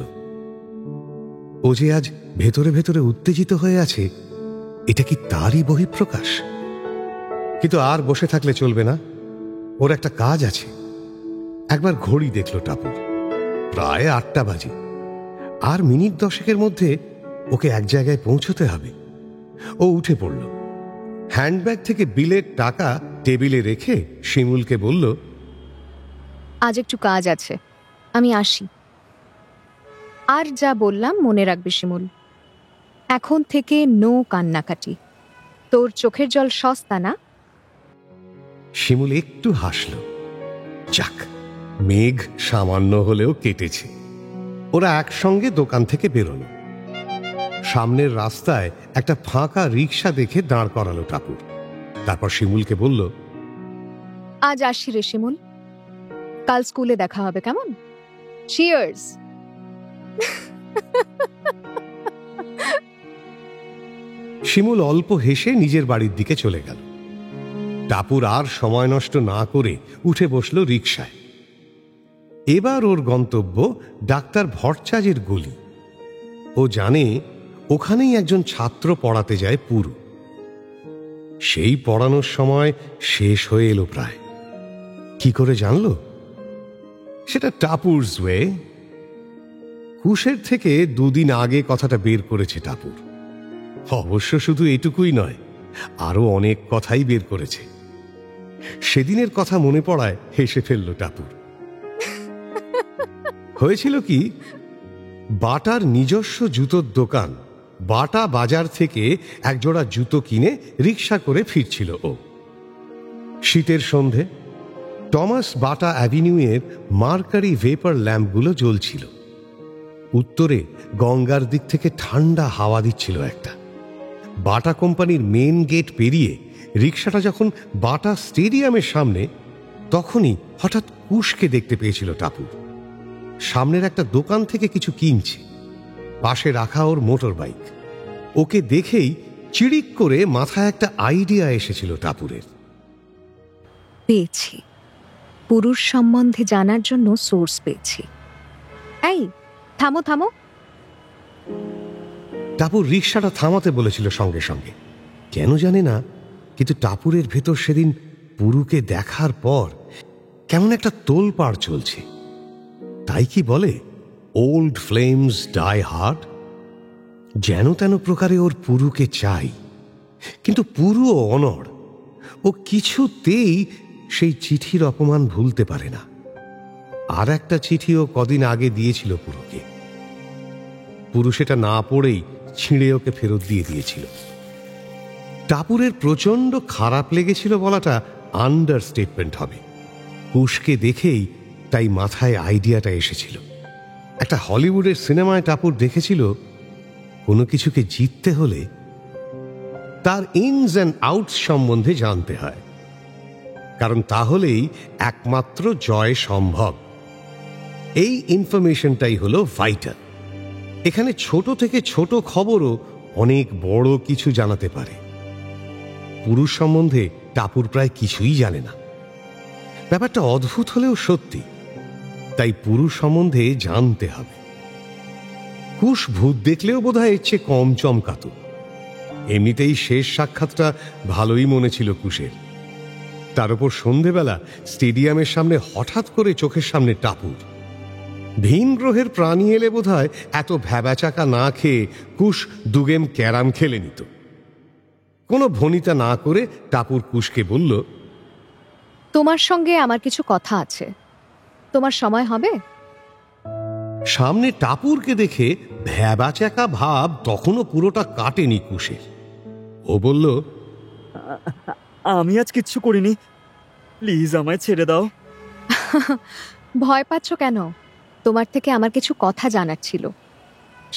ও যে আজ ভেতরে ভেতরে উত্তেজিত হয়ে আছে, এটা কি তারই বহিঃপ্রকাশ? কিন্তু আর বসে থাকলে চলবে না, ওর একটা কাজ আছে। একবার ঘড়ি দেখল টাপুর, প্রায় 8টা বাজে। আর মিনিট 10 মধ্যে ওকে এক জায়গায় পৌঁছতে হবে। ও উঠে পড়ল, হ্যান্ডব্যাগ থেকে বিলের টাকা টেবিলে রেখে শিমুলকে বলল, আজ একটু কাজ আছে, আমি আসি। আর যা বললাম মনে রাখবি শিমুল, এখন থেকে নো কান্নাকাটি। তোর চোখের জল সস্তা না? শিমুল একটু হাসল। যাক, মেঘ সামান্য হলেও কেটেছে। ওরা একসঙ্গে দোকান থেকে বেরোলো। সামনের রাস্তায় একটা ফাঁকা রিক্সা দেখে দাঁড় করালো টাপুর। তারপর শিমুলকে বলল, আজ আসি রে শিমুল, কাল স্কুলে দেখা হবে, কেমন? চিয়ার্স। শিমুল অল্প হেসে নিজের বাড়ির দিকে চলে গেল। টাপুর আর সময় নষ্ট না করে উঠে বসল রিকশায়। এবার ওর গন্তব্য ডাক্তার ভট্টাচার্যের গলি। ও জানে ওখানেই একজন ছাত্র পড়াতে যায় পুরু। সেই পড়ানোর সময় শেষ হয়ে এলো প্রায়। কি করে জানল? সেটা টাপুরস ওয়ে। হুশের থেকে 2 দিন আগে কথাটা বের করেছে টাপুর। অবশ্য শুধু এটুকুই নয়, আরো অনেক কথাই বের করেছে। সেদিনের কথা মনে পড়ায় হেসে ফেলল টাপুর। হয়েছিল কি, বাটার নিজস্ব জুতোর দোকান বাটা বাজার থেকে একজোড়া জুতো কিনে রিক্সা করে ফিরছিল ও। শীতের সন্ধে টমাস বাটা অ্যাভিনিউয়ের মার্কারি ভেপার ল্যাম্পগুলো জ্বলছিল। উত্তরে গঙ্গার দিক থেকে ঠান্ডা হাওয়া দিচ্ছিল একটা। বাটা কোম্পানির মেন গেট পেরিয়ে রিকশাটা যখন বাটা স্টেডিয়ামের সামনে, তখনই হঠাৎ কুশকে দেখতে পেয়েছিল টাপুর। সামনের একটা দোকান থেকে কিছু কিনছে, পাশে রাখা ওর মোটর বাইক। ওকে দেখেই চিড়িক করে মাথায় একটা আইডিয়া এসেছিল টাপুরের। পেয়েছি, পুরুষ সম্বন্ধে জানার জন্য সোর্স পেয়েছি। এই থামো থামো। টাপুর রিকশাটা থামাতে বলেছিল সঙ্গে সঙ্গে, কেন জানে না, কিন্তু টাপুরের ভেতর সেদিন পুরুকে দেখার পর কেমন একটা তোলপাড় চলছে। তাই কি বলে, ওল্ড ফ্লেমস ডাই হার্ড। যেন তেন প্রকারে ওর পুরুকে চাই, কিন্তু পুরুও অনড়। ও কিছুতেই সেই চিঠির অপমান ভুলতে পারে না। আর একটা চিঠিও কদিন আগে দিয়েছিল পুরুকে। পুরু সেটা না পড়েই ছিঁড়ে ওকে ফেরত দিয়ে দিয়েছিল। টাপুরের প্রচন্ড খারাপ লেগেছিল বলাটা আন্ডারস্টেটমেন্ট হবে। কুশকে দেখেই তাই মাথায় আইডিয়াটা এসেছিল। একটা হলিউডের সিনেমায় টাপুর দেখেছিল, কোনো কিছুকে জিততে হলে তার ইনস অ্যান্ড আউটস সম্বন্ধে জানতে হয়, কারণ তাহলেই একমাত্র জয় সম্ভব। এই ইনফরমেশনটাই হলো ভাইটাল। এখানে ছোট থেকে ছোট খবরও অনেক বড় কিছু জানাতে পারে। পুরুষ সম্বন্ধে টাপুর প্রায় কিছুই জানে না। ব্যাপারটা অদ্ভুত হলেও সত্যি, তাই পুরুষ সম্বন্ধে জানতে হবে। কুশ ভূত দেখলেও বোধহয় এর চেয়ে কম চমকাতো। এমনিতেই শেষ সাক্ষাৎটা ভালোই মনে ছিল কুশের। তার উপর সন্ধেবেলা স্টেডিয়ামের সামনে হঠাৎ করে চোখের সামনে টাপুর। ভিন গ্রহের প্রাণী এলে বোধহয় এত ভ্যাবাচাকা না খেয়ে কুশ দুগেম ক্যারাম খেলে নিত। কোনো ভনিতা না করে টাপুর কুশকে বলল, তোমার সঙ্গে আমার কিছু কথা আছে, তোমার সময় হবে? সামনে টাপুরকে দেখে ভ্যাবাচাকা ভাব তখনও পুরোটা কাটেনি কুশের। ও বলল, আমি আজ কিচ্ছু করিনি, প্লিজ আমায় ছেড়ে দাও। ভয় পাচ্ছ কেন? তোমার থেকে আমার কিছু কথা জানার ছিল,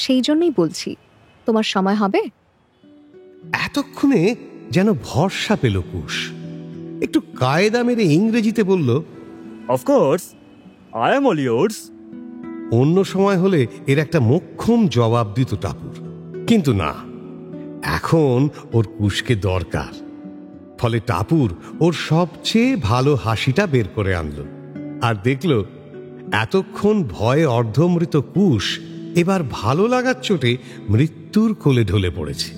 সেই জন্যই বলছি। তোমার সময় হবে? এতক্ষণে যেন ভরসা পেল কুশ। একটু কায়দা মেরে ইংরেজিতে বলল, of course, I am all yours. অন্য সময় হলে এর একটা মোক্ষম জবাব দিত টাপুর, কিন্তু না, এখন ওর কুশকে দরকার। ফলে টাপুর ওর সবচেয়ে ভালো হাসিটা বের করে আনল, আর দেখল এতক্ষণ ভয়ে অর্ধমৃত কুশ এবার ভালো লাগার চোটে মৃত্যুর কোলে ঢলে পড়েছে।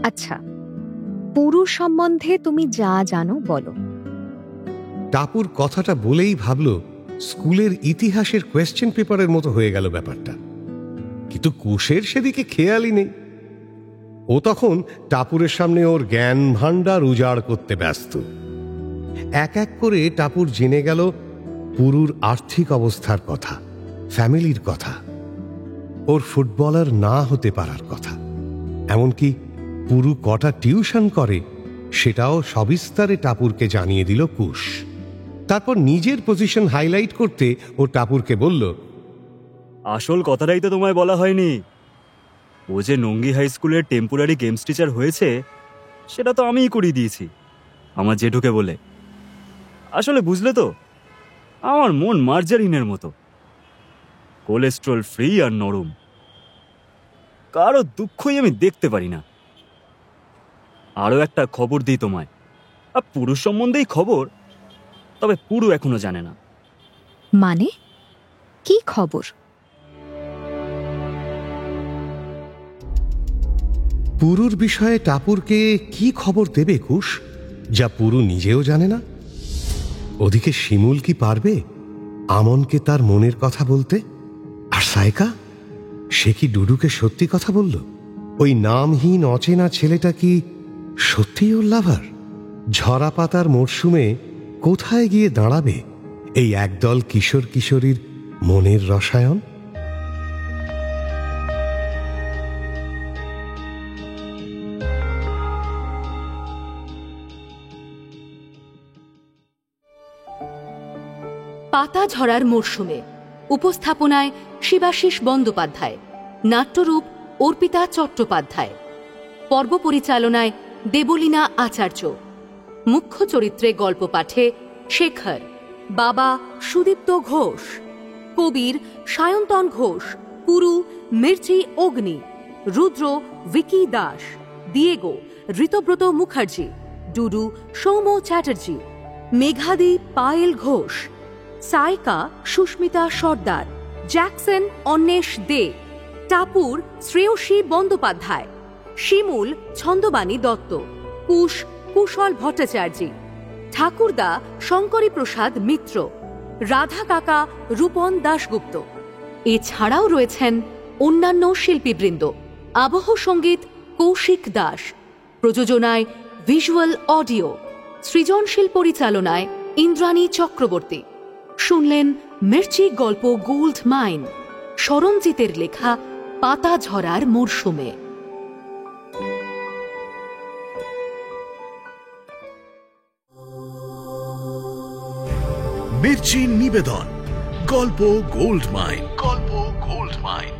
আচ্ছা, পুরুষ সম্বন্ধে তুমি যা জানো বলো। টাপুর কথাটা বলেই ভাবল স্কুলের ইতিহাসের কোয়েশ্চেন পেপারের মতো হয়ে গেল ব্যাপারটা, কিন্তু কুশের সেদিকে খেয়ালই নেই। ও তখন টাপুরের সামনে ওর জ্ঞান ভাণ্ডার উজাড় করতে ব্যস্ত। এক এক করে টাপুর জেনে গেল পুরুর আর্থিক অবস্থার কথা, ফ্যামিলির কথা, ওর ফুটবলার না হতে পারার কথা, এমনকি পুরু কটা টিউশন করে সেটাও সবিস্তারে টাপুরকে জানিয়ে দিল কুশ। তারপর নিজের পজিশন হাইলাইট করতে ও টাপুরকে বলল, আসল কথাটাই তো তোমায় বলা হয়নি। ও যে নঙ্গি হাই স্কুলের টেম্পোরারি গেমস টিচার হয়েছে সেটা তো আমিই করিয়ে দিয়েছি আমার জেঠুকে বলে। আসলে বুঝলে তো, আমার মন মার্জারিনের মতো, কোলেস্ট্রল ফ্রি আর নরম। কারো দুঃখই আমি দেখতে পারি না। আরো একটা খবর দিই তোমায়, আর পুরুষ সম্বন্ধেই খবর, তবে পুরু এখনো জানে না। মানে কি খবর? পুরুর বিষয়ে টাপুরকে কি খবর দেবে কুশ, যা পুরু নিজেও জানে না? ওদিকে শিমুল কি পারবে আমনকে তার মনের কথা বলতে? আর সায়কা, সে কি ডুডুকে সত্যি কথা বলল? ওই নামহীন অচেনা ছেলেটা কি সত্যিই ওর লাভার? ঝরা পাতার মরশুমে কোথায় গিয়ে দাঁড়াবে এই একদল কিশোর কিশোরীর মনের রসায়ন? পাতা ঝরার মরশুমে উপস্থাপনায় শিবাশিস বন্দ্যোপাধ্যায়, নাট্যরূপ অর্পিতা চট্টোপাধ্যায়, পর্ব পরিচালনায় দেবলীনা আচার্য, মুখ্য চরিত্রে গল্প পাঠে শেখর, বাবা সুদীপ্ত ঘোষ, কবির সায়ন্তন ঘোষ, পুরু মির্চি অগ্নি, রুদ্র ভিকি দাস, দিয়েগো ঋতব্রত মুখার্জি, ডুডু সৌম চ্যাটার্জি, মেঘাদি পায়েল ঘোষ, সাইকা সুস্মিতা সর্দার, জ্যাকসন অন্বেষ দে, টাপুর শ্রেয়সী বন্দ্যোপাধ্যায়, শিমুল ছন্দবাণী দত্ত, কুশ কুশল ভট্টাচার্য, ঠাকুরদা শঙ্করী প্রসাদ মিত্র, রাধা কাকা রূপন দাশগুপ্ত। এছাড়াও রয়েছেন অন্যান্য শিল্পীবৃন্দ। আবহ সঙ্গীত কৌশিক দাস, প্রযোজনায় ভিজুয়াল অডিও, সৃজনশীল পরিচালনায় ইন্দ্রাণী চক্রবর্তী। শুনলেন মির্চি গল্প গোল্ড মাইন, সরঞ্জিতের লেখা পাতা ঝরার মরশুমে। মির্চি নিবেদন গল্প গোল্ড মাইন। গল্প গোল্ড মাইন।